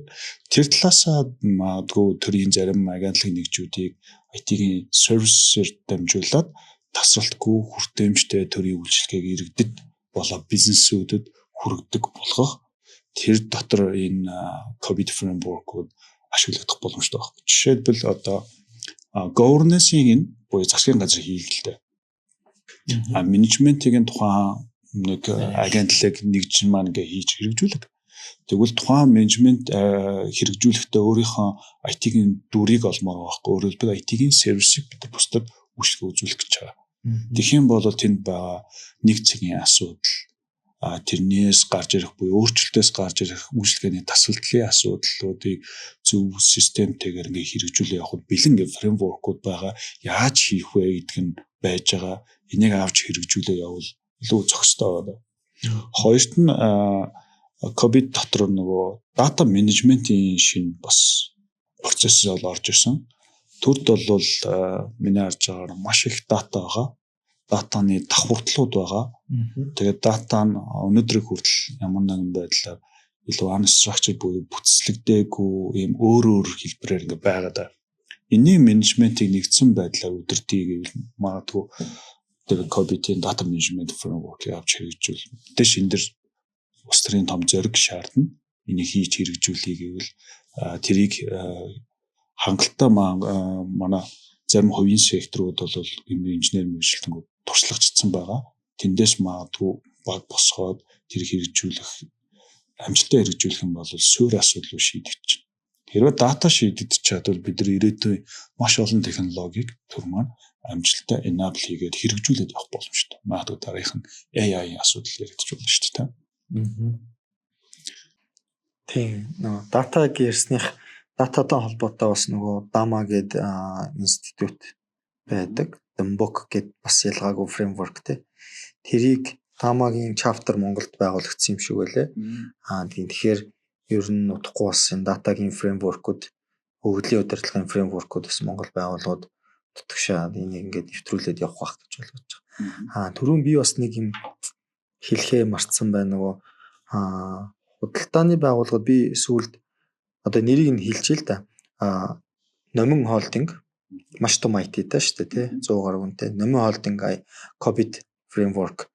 тэр талаасаа магадгүй төрийн зарим агентлагийн нэгжүүдийг IT-ийн сервисээр дамжуулаад тасралтгүй хүртээмжтэй төрийн үйлчлэгийг иргэдэд болоо бизнесүүдэд хүргэдэг болгох тэр дотор энэ COVID framework-ууд ашиглагдах боломжтой байна. Жишээлбэл одоо governance-ийн буюу засгийн газрын хийлгэлтэй. Менежментийн тухайн нэг агентлаг нэгж маань ингээ хийж хэрэгжүүлдэг. Тэгвэл тухайн менежмент хэрэгжүүлэхдээ өөрийнхөө IT-ийн дүрийг олмоор байхгүй. Өөрөөр хэлбэл IT-ийн сервисийг бид бусдад үйлчлэг үзүүлэх гэж байгаа. Тэгэх юм бол тэнд байгаа нэг цагийн асуудал тэрнээс гарч ирэх буюу өөрчлөлтөөс гарч ирэх үйлчлэгээний тасалдлын асуудлуудыг зөв системтэйгээр ингээ хэрэгжүүлээ явахд бэлэн фреймворкуд байгаа. Яаж хийх вэ гэдг нь байж байгаа. Энийг авч хэрэгжүүлээ явал илүү зохистой байна. Хоёрт нь COVID дотор нөгөө дата менежментийн шин бас процесс бол орж ирсэн. Төрд бол миний харж байгаагаар маш их дата байгаа. Датаны давхурдлууд байгаа. Тэгээд дата нь өнөөдрийг хүртэл ямар нэгэн байдлаар илүү unstructured буюу бүтцлэгдээгүй ийм өөр хэлбэрээр ингээ байгаад байна. Энийн менежментийг нэгдсэн байдлаар өдөртий гэвэл магадгүй тэр COVID-ийн data management framework-ийг авч хэрэгжүүл. Мэдээж энэ дэр улс төрийн том зориг шаардна. Энийг хийж хэрэгжүүлэе гэвэл тэрийг хангалттай манай зарим хувийн секторууд бол инженер мэргэжилтэнгүүд туршлагачсан байгаа. Тэндээс магадгүй баг босгоод тэр хэрэгжүүлэх амжилттай хэрэгжүүлэх юм бол суурь асуудал шийдэж чинь. Хэрвээ дата шийдэж чадвал бид нар ирээдүйн маш олон технологиг төр маань амжилттай enable хийгээд хэрэгжүүлээд явах боломжтой. Магадгүй дараагийнх нь AI-ийн асуудал яригдчих болно шүү дээ. Тийм нөгөө датаг ярьсных дататай холбоотой бас нөгөө DAMA гэдэг институт байдаг. Dambok гэдэг бас ялгаагүй фреймворк те. Тэрийг DAMA-гийн chapter Монголд байгуулагдсан юм шиг байлаа. Тийм тэгэхээр ер нь утгагүй бас энэ датагийн фреймворкуд хөгжлийн удирдлагын фреймворкуд бас Монгол байгууллагууд тутагшаа энийг ингээд нэвтрүүлээд явах байх гэж болж байгаа. Түрүүн би бас нэг юм хэлхээ мартсан байна нөгөө худалдааны байгууллагууд би сүүлд одоо нэрийг нь хэлчихье л да. Номин холдинг маш том IT-тай шүү дээ тий 100 гаруй хүнтэй. Номин холдинг COVID framework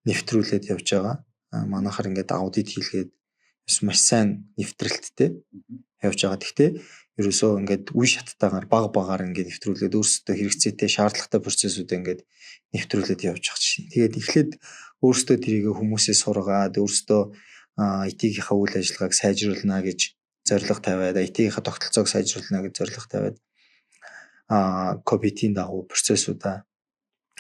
нэвтрүүлээд явж байгаа. Манайхаар ингээд аудит хийлгээд маш сайн нэвтрэлттэй явж байгаа. Гэхдээ ерөөсөө ингээд үе шаттайгаар багаар ингээд нэвтрүүлээд өөрсдөө хэрэгцээтэй шаардлагатай процессыг ингээд нэвтрүүлээд явж байгаа чинь. Тэгээд эхлээд өөрсдөө тэрийг хүмүүсээс сургаад өөрсдөө IT-гийнхаа үйл ажиллагааг сайжруулна гэж зорилго тавиад IT-гийнхаа тогтолцоог сайжруулна гэж зорилго тавиад COVID-ийн дагуу процессуудаа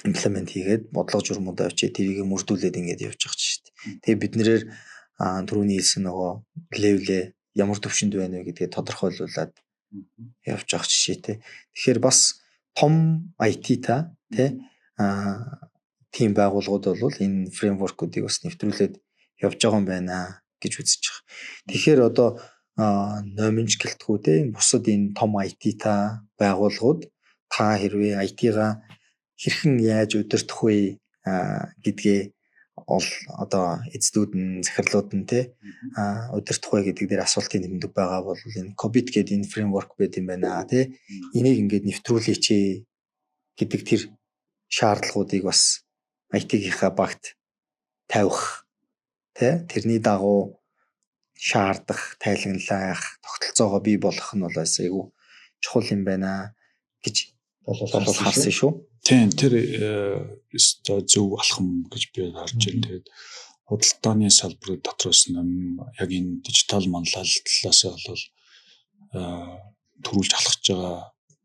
имплемент хийгээд бодлого журмуудаа авчиж тэрийг мөрдүүлээд ингээд явж байгаа шүү дээ. Тэгээ бид нэрээр түрүүний хэлсэн нөгөө левлээ ямар төвшөнд байна вэ гэдгээ тодорхойлуулад явж байгаа жишээтэй. Тэгэхээр бас том IT та тий тийм байгууллагууд бол энэ фреймворкуудыг бас нэвтрүүлээд явж байгаа юм байна гэж үзэж байгаа. Тэгэхээр одоо номинч гэлтгүү те бусад энэ том IT та байгууллагууд та хэрвээ IT-га хэрхэн яаж удирдах вэ гэдгээ одоо эцдүүд нь захирлууд нь те удирдах вэ гэдэг дээр асуултын нэмдэг байгаа бол энэ COVID гэдэг энэ фреймворк байт юм байна те энийг ингээд нэвтрүүлээч гэдэг тэр шаардлагуудыг бас IT-гийнхаа багт тавих те тэрний дагуу шаардах, тайлагналах, тогтолцоогоо бий болгох нь бол айгүй чухал юм байна гэж бол харсан шүү. Тийм тэр зөв алхам гэж би харж байна. Тэгээд худалдааны салбарын дотроос нь яг энэ дижитал манлайлал талаас бол төрүүлж алхаж байгаа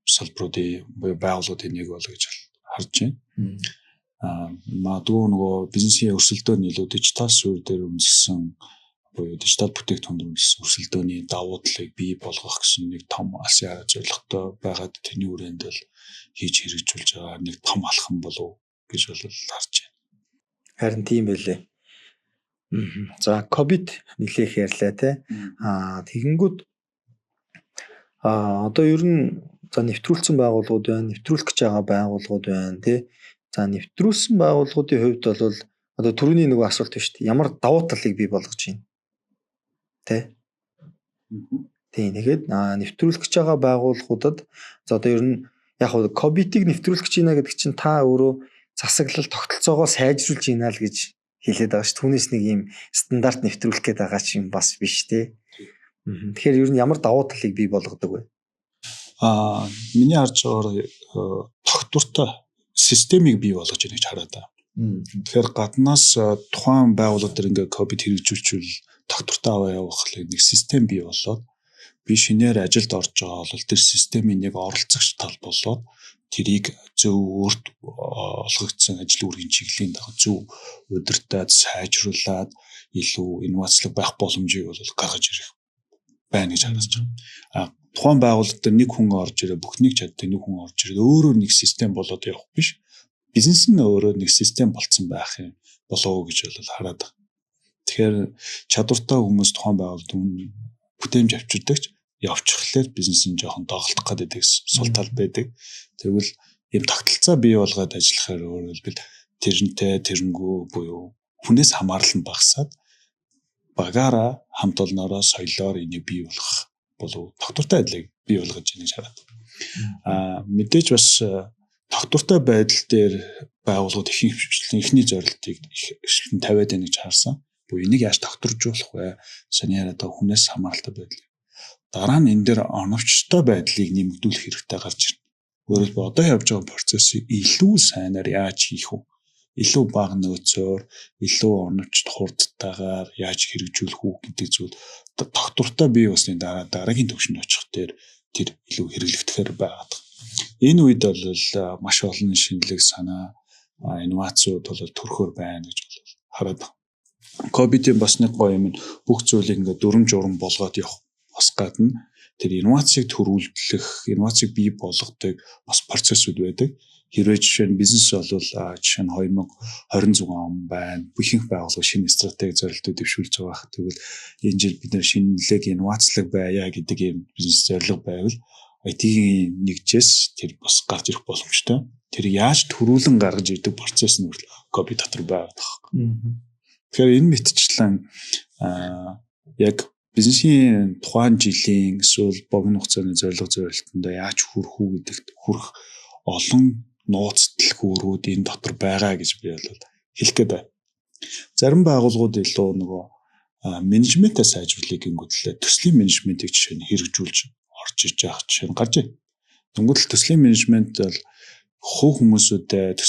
салбаруудын байгууллагуудын нэг бол гэж харж байна. Магадгүй нөгөө бизнесийн өрсөлдөөн илүү дижитал суурь дээр үндэслэн буюу дижитал бүтээгдэхүүн өрсөлдөөний давуу талыг бий болгох гэсэн нэг том алсын зорилготой байгаад тэрний хүрээнд бол хийж хэрэгжүүлж байгаа нэг том алхам болов гэж бол харж байна. Харин тийм байлээ. За ковид нэлээх ярьлаа те. Тэгэнгүүт одоо ер нь за нэвтрүүлсэн байгууллагууд байна, нэвтрүүлэх гэж байгаа байгууллагууд байна те. За нэвтрүүлсэн байгууллагуудын хувьд бол одоо түрүүний нөгөө асуулт байна шүү дээ. Ямар давуу талыг бий болгож байна? Тэ. Тийм тэгээд нэвтрүүлэх гэж байгаа байгууллагуудад за одоо ер нь яг хөө ковидыг нэвтрүүлэх гэж байна гэдэг чинь та өөрөө засаглал тогтолцоогоо сайжруулж ийна л гэж хэлээд байгаа ш. Түүнээс нэг юм стандарт нэвтрүүлэх гээд байгаа ч юм бас биш те. Тэгэхээр ер нь ямар давуу талыг бий болгодог вэ? Миний харж байгаагаар тогтвортой системийг бий болгож байгааг хараад байна. Тэгэхээр гаднаас тухайн байгууллага дээр ингээ копид хэрэгжүүлчихвэл тогтвортой аваа явуулах нэг систем бий болоод би шинээр ажилд орж байгаа бол тэр системийн нэг оролцогч тал болоод тэрийг зөв өөрт олгогдсон ажил үргийн чиглэлийн дагуу зөв удирдаад сайжруулад илүү инновацлог байх боломжийг бол гаргаж ирэх байна гэж харж байна. Тухайн байгууллага дээр нэг хүн орж ирээ бүхнийг чаддаг нэг хүн орж ирээд өөрөө нэг систем болоод явах биш. Бизнес нь өөрөө нэг систем болцсон байх юм болоо гэж бол хараад байна. Тэгэхээр чадвартай хүмүүс тухайн байгууллагад бүтээмж авчирдагч явчихлаар бизнес нь жоохон доголдох гэдэг сул тал байдаг. Тэгвэл ийм тогтолцоо бий болгоод ажиллахаар өөрөлдвөл тэрнтэй тэрэнгүү буюу хүнээс хамаарал нь багасаад багаараа хамт олноороо соёлоор энийг бий болгох болов тогтвортой байдлыг бий болгож ийнэ гэж хараад. Мэдээж бас тогтвортой байдал дээр байгууллагууд ихний зорилтыг ихэвчлэн тавиад байна гэж харсан. Буюу энийг яаж тогтворжуулах вэ? Саний яриад хүнээс хамааралтай байдлыг. Дараа нь энэ дээр оновчтой байдлыг нэмэгдүүлэх хэрэгтэй гарч ирнэ. Өөрөлдөө одоо явж байгаа процессыг илүү сайнаар яаж хийх вэ? Илүү бага нөөцөөр, илүү оновчт хурдтайгаар яаж хэрэгжүүлэх үү гэдэг зүйл тогтвортой бий болсны дараа дараагийн түвшинд очих дээр тэр илүү хэрэглэгдэхээр байгаад. Энэ үед бол маш олон шинэлэг санаа, инновацууд бол төрөхөр байна гэж бол хараад байна. Кобидийн бас нэг гоё юм бүх зүйлийг ингээд дүрм журм болгоод явах бас гадна тэр инновацийг төрүүлэх, инновацийг бий болгодог бас процессуд байдаг. Хэрвээ жишээ нь бизнес бол жишээ нь 2026 он байна. Бүхэнх байгууллага шинэ стратеги зорилтууд дэвшүүлж байгаа. Тэгвэл энэ жил бид нэр шинэлэг инновацлог байя гэдэг юм бизнес зорилго байвал IT-ийн нэгжээс тэр бас гарч ирэх боломжтой. Тэр яаж төрүүлэн гаргаж ирдэг процесс нь копи дотор байгаа. Тэгэхээр энэ мэтчлэн яг бизнесийн тухайн жилийн эсвэл богино хугацааны зорилго зорилтонд яаж хүрэх үү гэдэгт хүрэх олон нууц дэлгүүрүүд энэ дотор байгаа гэж би бол хэлэх гээд байна. Зарим байгууллагууд илүү нөгөө менежментээ сайжруулах гингүүтлээ төслийн менежментийг жишээ нь хэрэгжүүлж орж иж байгаа жишээ нь гарч байна. Тэнгүүтэл төслийн менежмент бол хувь хүмүүсүүдэд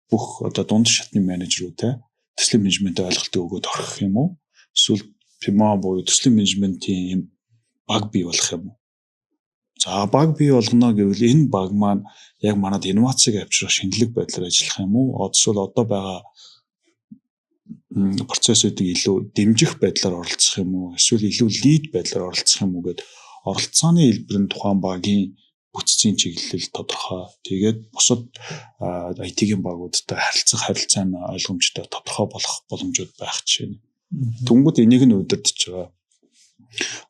бүх одоо дунд шатны менежерүүдэд төслийн менежментээ ойлголтыг өгөөд орох юм уу? Эсвэл PMO буюу төслийн менежментийн баг бий болох юм уу? За баг бий болгоно гэвэл энэ баг маань яг манад инновацийг авчрах шинэлэг байдлаар ажиллах юм уу? Эсвэл одоо байгаа процессуудыг илүү дэмжих байдлаар оролцох юм уу? Эсвэл илүү лид байдлаар оролцох юм уу гэд оролцооны хэлбэр нь тухайн багийн бүтцийн чиглэл тодорхой. Тэгээд бусад IT-ийн багуудтай харилцах харилцаа нь ойлгомжтой тодорхой болох боломжууд байх жишээ. Тэнгүүд энийг нь удирдах байгаа.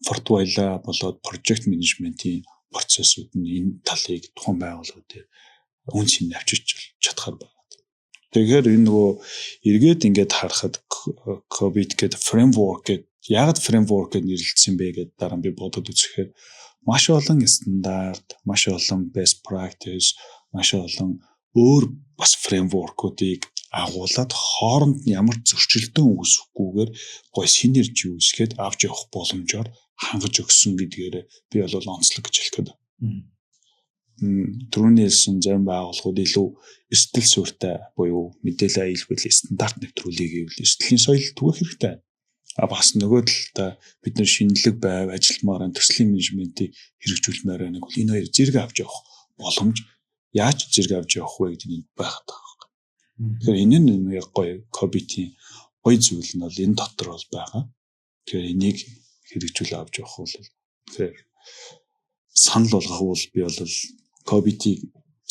Портфолио болоод project management-ийн процессууд нь энэ талыг тухайн байгууллагууд дээр үн цэнэ авчирч чадхаар байна. Тэгэхээр энэ нөгөө эргээд ингээд харахад COVID гэдэг framework гэдэг яг framework гэж нэрлэгдсэн бэ гэдэг дараа нь би бодод үзэхээр маш олон стандарт, маш олон best practice, маш олон өөр бас framework-уудыг агуулад хооронд нь ямар зөрчилдөөн үүсэхгүйгээр гой синержи үүсгээд авч явах боломжоор хангаж өгсөн гэдгээр би бол онцлог гэж хэлэх гээд. Түрүүний хэлсэн зарим байгууллагууд илүү эрсдэл суурьтай буюу мэдээлэл аюулгүй стандарт нэвтрүүлгийг гэвэл эрсдлийн соёл түгэх хэрэгтэй. Бас нөгөө талдаа бид нар шинэлэг байв ажилтмаар төслийн менежментийг хэрэгжүүлмээр байна гэвэл энэ хоёр зэрэг авч явах боломж яаж зэрэг авч явах вэ гэдэг нь байгаад байгаа. Тэгэхээр энэ нь яг гоё кобитийн гоё зүйл нь бол энэ дотор бол байгаа. Тэгэхээр энийг хэрэгжүүл авч явах бол тэгэхээр санал болгох бол би бол кобитийг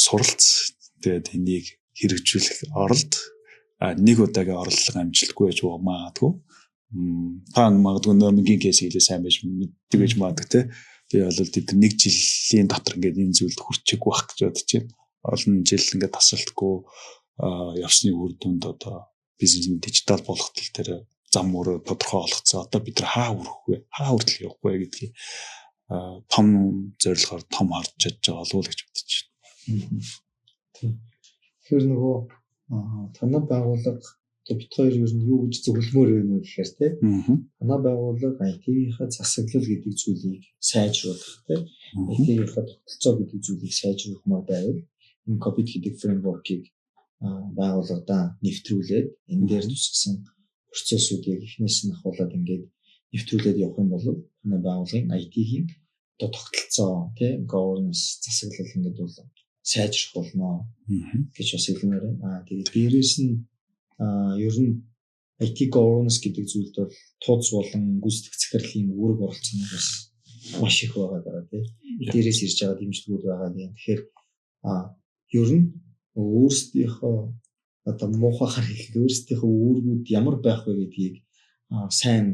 суралц тэгээд энийг хэрэгжүүлэх оролт нэг удаагийн орлого амжилтгүй байж магадгүй. Та магадгүй нөөмгийн кейс хийлээ сайн байж мэддэг гэж магадгүй те. Би бол тэд нэг жилийн дотор ингээд энэ зүйлд хүрчихгүй байх гэж бодож байна. Олон жил ингээд тасралтгүй явсны үр дүнд одоо бизнесийн дижитал болгох тал дээр зам мөрөө тодорхой олгоцсон. Одоо бид нар хаа хүрэх вэ? Хаа хүртэл явах вэ гэдгийг том зорилгоор том харж чадж байгаа болов уу гэж бодож байна. Тэгэхээр нөгөө танай байгууллага одоо бид хоёр ер нь юу гэж зөвлөмөр байна вэ гэхээр те Аа. танай байгууллага IT-ийнхаа засаглал гэдэг зүйлийг сайжруулах те IT-ийнхаа тогтолцоо гэдэг зүйлийг сайжруулмаар байвал энэ COVID гэдэг фреймворкийг байгууллагадаа нэвтрүүлээд энэ дээр тусгасан процессуудыг эхнээс нь ахуулаад ингээд нэвтрүүлээд явах юм бол танай байгууллагын IT-ийн одоо тогтолцоо тий governance засаглал ингээд бол сайжрах болно гэж бас хэлмээр байна. Тэгээд дээрэс нь ер нь IT governance гэдэг зүйлд бол тууц болон гүйцэтгэх захирлын үүрэг оролцсон нь бас маш их байгаа даа тий. Дээрээс ирж байгаа дэмжлэгүүд байгаа юм. Тэгэхээр ер нь өөрсдийнхөө одоо муухайгаар хэлэхэд өөрсдийнхөө үүргүүд ямар байх вэ гэдгийг сайн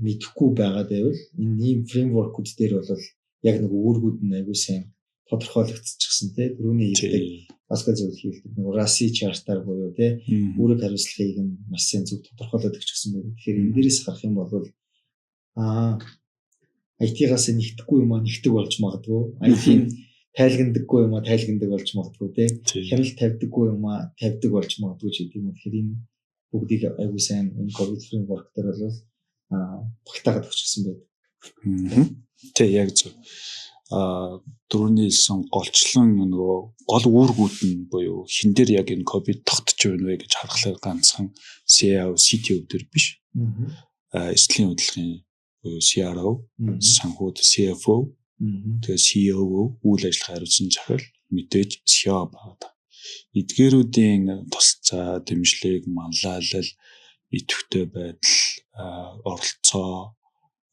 мэдэхгүй байгаад байвал энэ ийм фреймворкууд дээр бол яг нэг үүргүүд нь аягүй сайн тодорхойлогдчихсан тий түрүүний хэлдэг баска зүйл хийлдэг нэг RASI chart-аар буюу тий үүрэг хариуцлагыг нь маш сайн зөв тодорхойлоод өгчихсэн байна. Тэгэхээр энэ дээрээс харах юм бол IT-гаас нэгтгэхгүй юм нэгтэг болж магадгүй IT-ийн тайлгандаггүй юм тайлгандаг болж магадгүй тий хяналт тавьдаггүй юм тавьдаг болж магадгүй ч гэдэг юм. Тэгэхээр энэ бүгдийг аягүй сайн энэ COVID framework дээр бол багтаагаад өгчихсэн байдаг. Тэг яг зөв. Дөрөвний хэлсэн голчлон нөгөө гол үүргүүд нь буюу хин дээр яг энэ ковид тогтож байна вэ гэж харахаар ганцхан CIO, CTO дээр биш. Эслийн хөдөлгөөний буюу CRO, санхүүд CFO, тэгээ CEO үйл ажиллагаа хариуцсан захирал мэдээж CEO байна. Эдгээрүүдийн тусцаа, дэмжлэг, манлайлал, идэвхтэй байдал, оролцоо,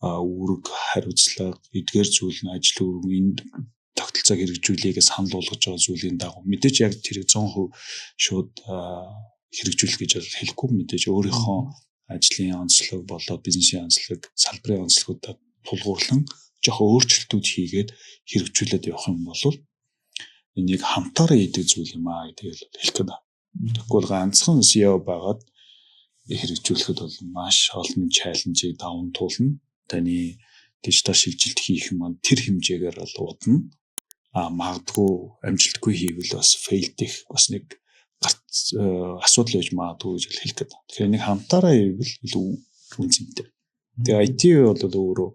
үүрэг хариуцлага эдгээр зүйл нь ажил үүрэг энд тогтолцоог хэрэгжүүлэхээс санал болгож байгаа зүйлийн дагуу мэдээж яг тэрийг 100% шууд хэрэгжүүлэх гэж хэлэхгүй мэдээж өөрийнхөө ажлын онцлог болоод бизнесийн онцлог, салбарын онцлогуудад тулгуурлан жоохон өөрчлөлтүүд хийгээд хэрэгжүүлээд явах юм бол энийг хамтаараа хийдэг зүйл юм аа гэдгийг хэлэх гээд байна. Тэгвэл ганцхан CEO байгаад хэрэгжүүлэхэд бол маш олон чаленжийг даван туулна. Таны дижитал шилжилт хийх юм тэр хэмжээгээр бол удна. Магадгүй амжилтгүй хийвэл бас фейлдэх бас нэг асуудал байж магадгүй гэж хэлэх гээд байна. Тэгэхээр нэг хамтаараа хийвэл илүү үнцэнтэй. Тэгээ IT бол өөрөө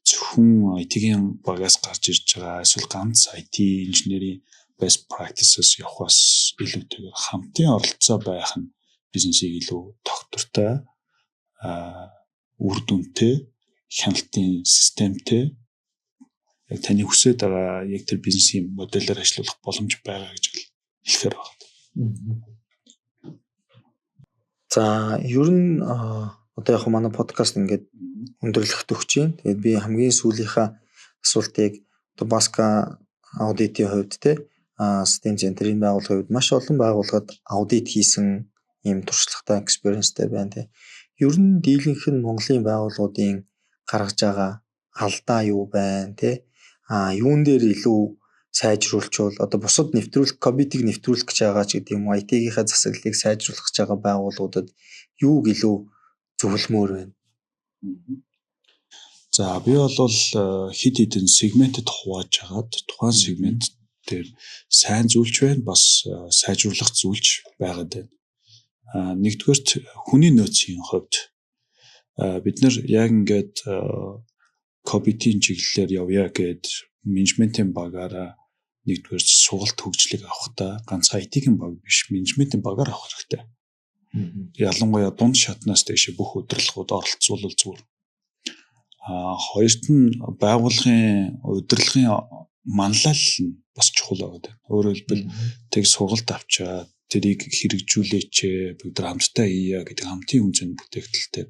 зөвхөн IT-ийн багаас гарч ирж байгаа эсвэл ганц IT инженерийн best practices явахаас илүүтэйгээр хамтын оролцоо байх нь бизнесийг илүү тогтвортой, үр дүнтэй, хяналтын системтэй яг таны хүсэж байгаа яг тэр бизнесийн модельээр ажиллах боломж байгаа гэж хэлэхээр байна. За ер нь одоо яг манай подкаст ингээд өндөрлөгт өгч байна. Тэгээд би хамгийн сүүлийнхаа асуултыг одоо Баска аудитын хувьд те систем центрийн байгууллагын хувьд маш олон байгууллагад аудит хийсэн ийм туршлагатай экспириенстэй байна те. Ер нь дийлэнх нь Монголын байгууллагуудын гаргаж байгаа алдаа юу байна те. Юун дээр илүү сайжруулчвал одоо бусад нэвтрүүлэх ковидыг нэвтрүүлэх гэж байгаа ч гэдэг юм уу IT-ийнхаа засаглалыг сайжруулах гэж байгаа байгууллагуудад юуг илүү зөвлөмөр байна. За би бол хид хідэн сегментэд хувааж хагаад тухайн сегмент дээр сайн зүйлч байна бас сайжруулах зүйлч байгаад байна. Нэгдүгээрт хүний нөөцийн хувьд бид нар яг ингээд ковидын чиглэлээр явъя гэд менежментийн багаараа нэгдүгээр сургалт хөгжлийг авахдаа ганц IT-ийн баг биш менежментийн багаар авах хэрэгтэй. Ялангуяа дунд шатнаас дэше бүх удирдлагууд оролцуулбал зүгээр. Хоёрт нь байгууллагын удирдлагын манлайлал нь бас чухал байгаа. Өөрөөр хэлбэл тэг сургалт авчаад тэрийг хэрэгжүүлээч бүгд хамтдаа хийя гэдэг хамтын үнцэн бүтээгдэлтэй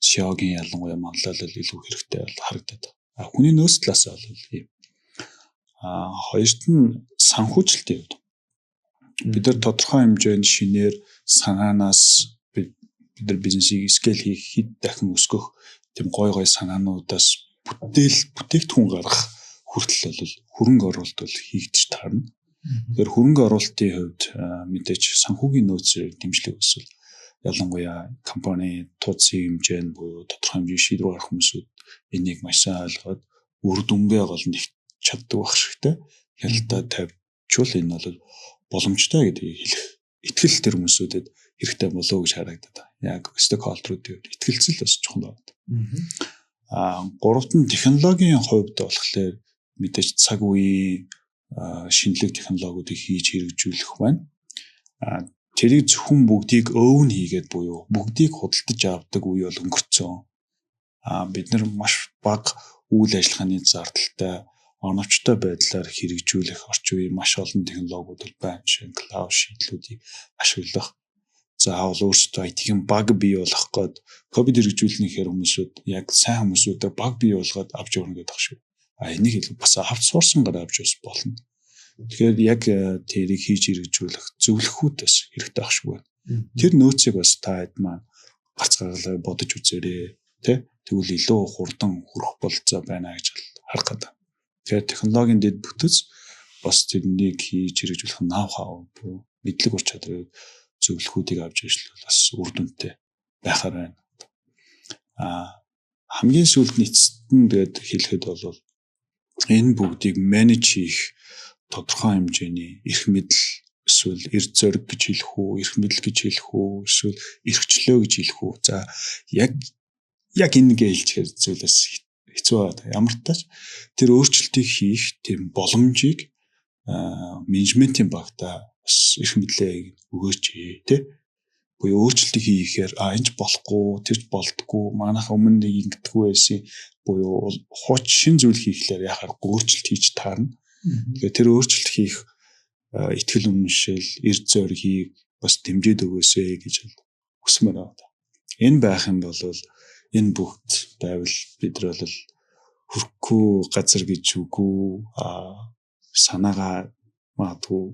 CEO-гийн ялангуяа манлайлал илүү хэрэгтэй бол харагдаад. Хүний нөөц талаас бол ийм. Хоёрт нь санхүүжилтийн хувьд бид нар тодорхой хэмжээнд шинээр санаанаас бид нар бизнесийг скейл хийх хэд дахин өсгөх тийм гой санаануудаас бүтээгдэхүүн гаргах хүртэл бол хөрөнгө оруулалт бол хийгдэж таарна. Тэгэхээр хөрөнгө оруулалтын хувьд мэдээж санхүүгийн нөөцөөр дэмжлэг өсвөл ялангуяа компани тооцын хэмжээнд буюу тодорхой хэмжээний шийдвэр гаргах хүмүүсүүд энийг маш сайн ойлгоод үр дүнгээ гол нэг чаддаг байх шигтэй. Хяналтаа тавьчвал энэ бол боломжтой гэдгийг хэлэх. Итгэл тэр хүмүүсүүдэд хэрэгтэй болов уу гэж харагдаад байна. Яг стейкхолдеруудын хувьд итгэлцэл бас чухал байна. Гуравт нь технологийн хувьд болохоор мэдээж цаг үеийн шинэлэг технологиудыг хийж хэрэгжүүлэх байна. Тэрийг зөвхөн бүгдийг өвн хийгээд буюу бүгдийг худалдаж авдаг үе бол өнгөрцөн. Бид нар маш бага үйл ажиллагааны зардалтай оновчтой байдлаар хэрэгжүүлэх орчин үеийн маш олон технологиуд байна. Жишээ нь клауд шийдлүүдийг ашиглах. Заавал өөрсдөө IT-ийн баг бий болгох гээд код хэрэгжүүлнэхээр хүмүүсүүд яг сайн хүмүүсүүдээ баг бий болгоод авч явна гэдэг шиг. Энийг илүү бас аутсорсингаар авч бас болно. Тэгэхээр яг тэрийг хийж хэрэгжүүлэх зөвлөхүүд бас хэрэгтэй ах шиг байна. Тэр нөөцийг бас та хэд маань гарц гаргалаа бодож үзээрэй, тэ? Тэгвэл илүү хурдан хүрэх болцоо байна гэж харах гэдэг. Тэгэхээр технологийн дэд бүтэц бас тэрнийг хийж хэрэгжүүлэх ноу-хау, мэдлэг ур чадрыг зөвлөхүүдийг авч ажиллах бас үр дүнтэй байхаар байна. Хамгийн сүүлд эцэст нь тэгээд хэлэхэд бол энэ бүгдийг менеж хийх тодорхой хэмжээний эрх мэдэл эсвэл эрх зориг гэж хэлэх үү, эрх мэдэл гэж хэлэх үү, эсвэл эрхчлөө гэж хэлэх үү. За яг энэ гэж хэлчихээр зүйлээс хэцүү байна. Ямар ч тач тэр өөрчлөлтийг хийх тийм боломжийг менежментийн багтаа бас эрх мэдлээ өгөөч тий. Буюу өөрчлөлтийг хийхээр энэ ч болохгүй, тэр ч болдгоо, манайх өмнө нэг ингэдэггүй байсан. Буюу шин зүйл хийхлээр яхаар өөрчлөлт хийж таарна. Тэгэхээр тэр өөрчлөлт хийх итгэл үнэмшил, эрд зоригийг бас дэмжиж өгөөсэй гэж хүсмээр байна. Энэ байх юм бол энэ бүгд байвал бид нар бол хөрөхгүй газар гэж үгүй санаагаа магадгүй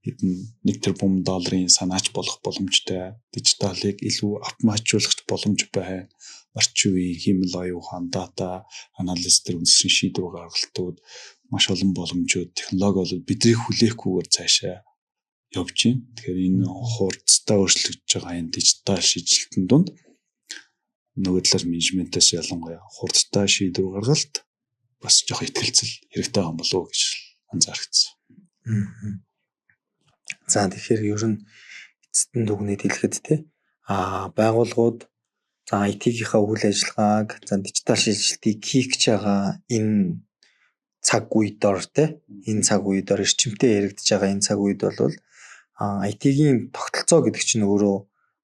хэдэн 1 тэрбум долларын санаач болох боломжтой, дижиталыг илүү автоматжуулах боломж байна. Орчин үеийн хэмэл оюун ухаан, дата анализ төр үндэсний шийдвэр гаргалтууд маш олон боломжууд технологи бол бидний хүлээхгүйгээр цаашаа явж байна. Тэгэхээр энэ хурцтай өөрчлөгдөж байгаа энэ дижитал шийдвэрлэлтэн донд нөгөө талаар менежментээс ялангуяа хурцтай шийдвэр гаргалт бас жоох ихтгэлцэл хэрэгтэй байгаа болов уу гэж анзаарчихсан. За тэгэхээр ер нь эцэст нь дүгнээд хэлэхэд те байгууллагууд за IT-гийнхаа үйл ажиллагааг за дижитал шилжилтийг хийх гэж байгаа энэ цаг үедор те энэ цаг үедор эрчимтэй яригдж байгаа энэ цаг үед бол IT-гийн тогтолцоо гэдэг чинь өөрөө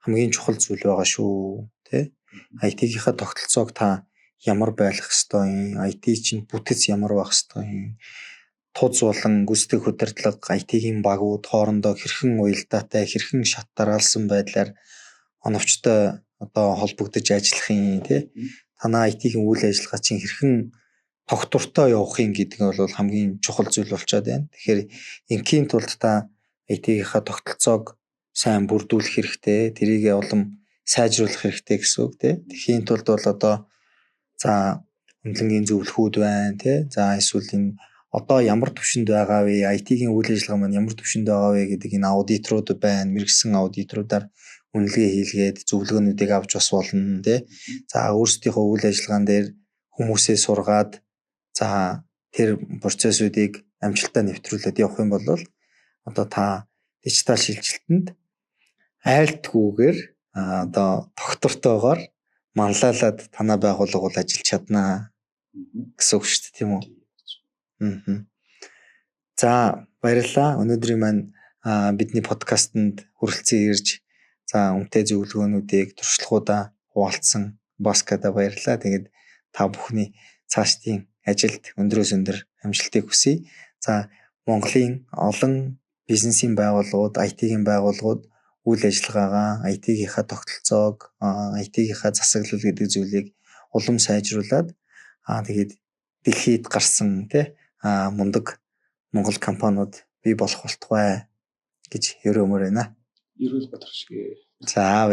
хамгийн чухал зүйл байгаа шүү те IT-гийнхаа тогтолцоог та ямар байх ёстой юм, IT чинь бүтэц ямар байх ёстой юм, туз болон гүйцэтгэх удирдлага IT-гийн багууд хоорондоо хэрхэн уялдаатай, хэрхэн шат дараалсан байдлаар оновчтой одоо холбогдож ажиллах юм тий. Танаа IT-гийн үйл ажиллагаа чинь хэрхэн тогтвортой явах юм гэдэг нь бол хамгийн чухал зүйл болчиход байна. Тэгэхээр ингийн тулд та IT-гийнхаа тогтолцоог сайн бүрдүүлэх хэрэгтэй, тэрийг улам сайжруулах хэрэгтэй гэсэн үг тий. Тэхийн тулд бол одоо за үнэлэнгийн зөвлөхүүд байна тий. За эсвэл энэ одоо ямар түвшинд байгаа вэ? IT-гийн үйл ажиллагаа маань ямар түвшинд байгаа вэ гэдэг энэ аудиторууд байна. Мэргэсэн аудиторуудаар үнэлгээ хийлгээд зөвлөгөөнүүдийг авч бас болно тий. За өөрсдийнхөө үйл ажиллагаан дээр хүмүүсээ сургаад за тэр процессуудыг амжилттай нэвтрүүлээд явах юм бол одоо та дижитал шилжилтэнд айлтгүйгээр одоо тогтвортойгоор манлайлаад танаа байгууллага бол ажиллаж чаднаа гэсэн үг шүү дээ тийм үү? За баярлалаа. Өнөөдрийн маань бидний подкастт хүрэлцэн ирж за үнэтэй зөвлөгөөнүүдийг туршлагуудаа хуваалцсан Баскада баярлалаа. Тэгээд та бүхний цаашдын ажилд өндрөөс өндөр амжилтыг хүсье. За Монголын олон бизнесийн байгууллагууд, IT-ийн байгууллагууд үйл ажиллагаагаа, IT-гийнхаа тогтолцоог, IT-гийнхаа засаглал гэдэг зүйлийг улам сайжруулад тэгээд дэлхийд гарсан тий мундаг Монгол компаниуд бий болох болтугай гэж ерөмөр байна. Эрүүл Батар шиг. За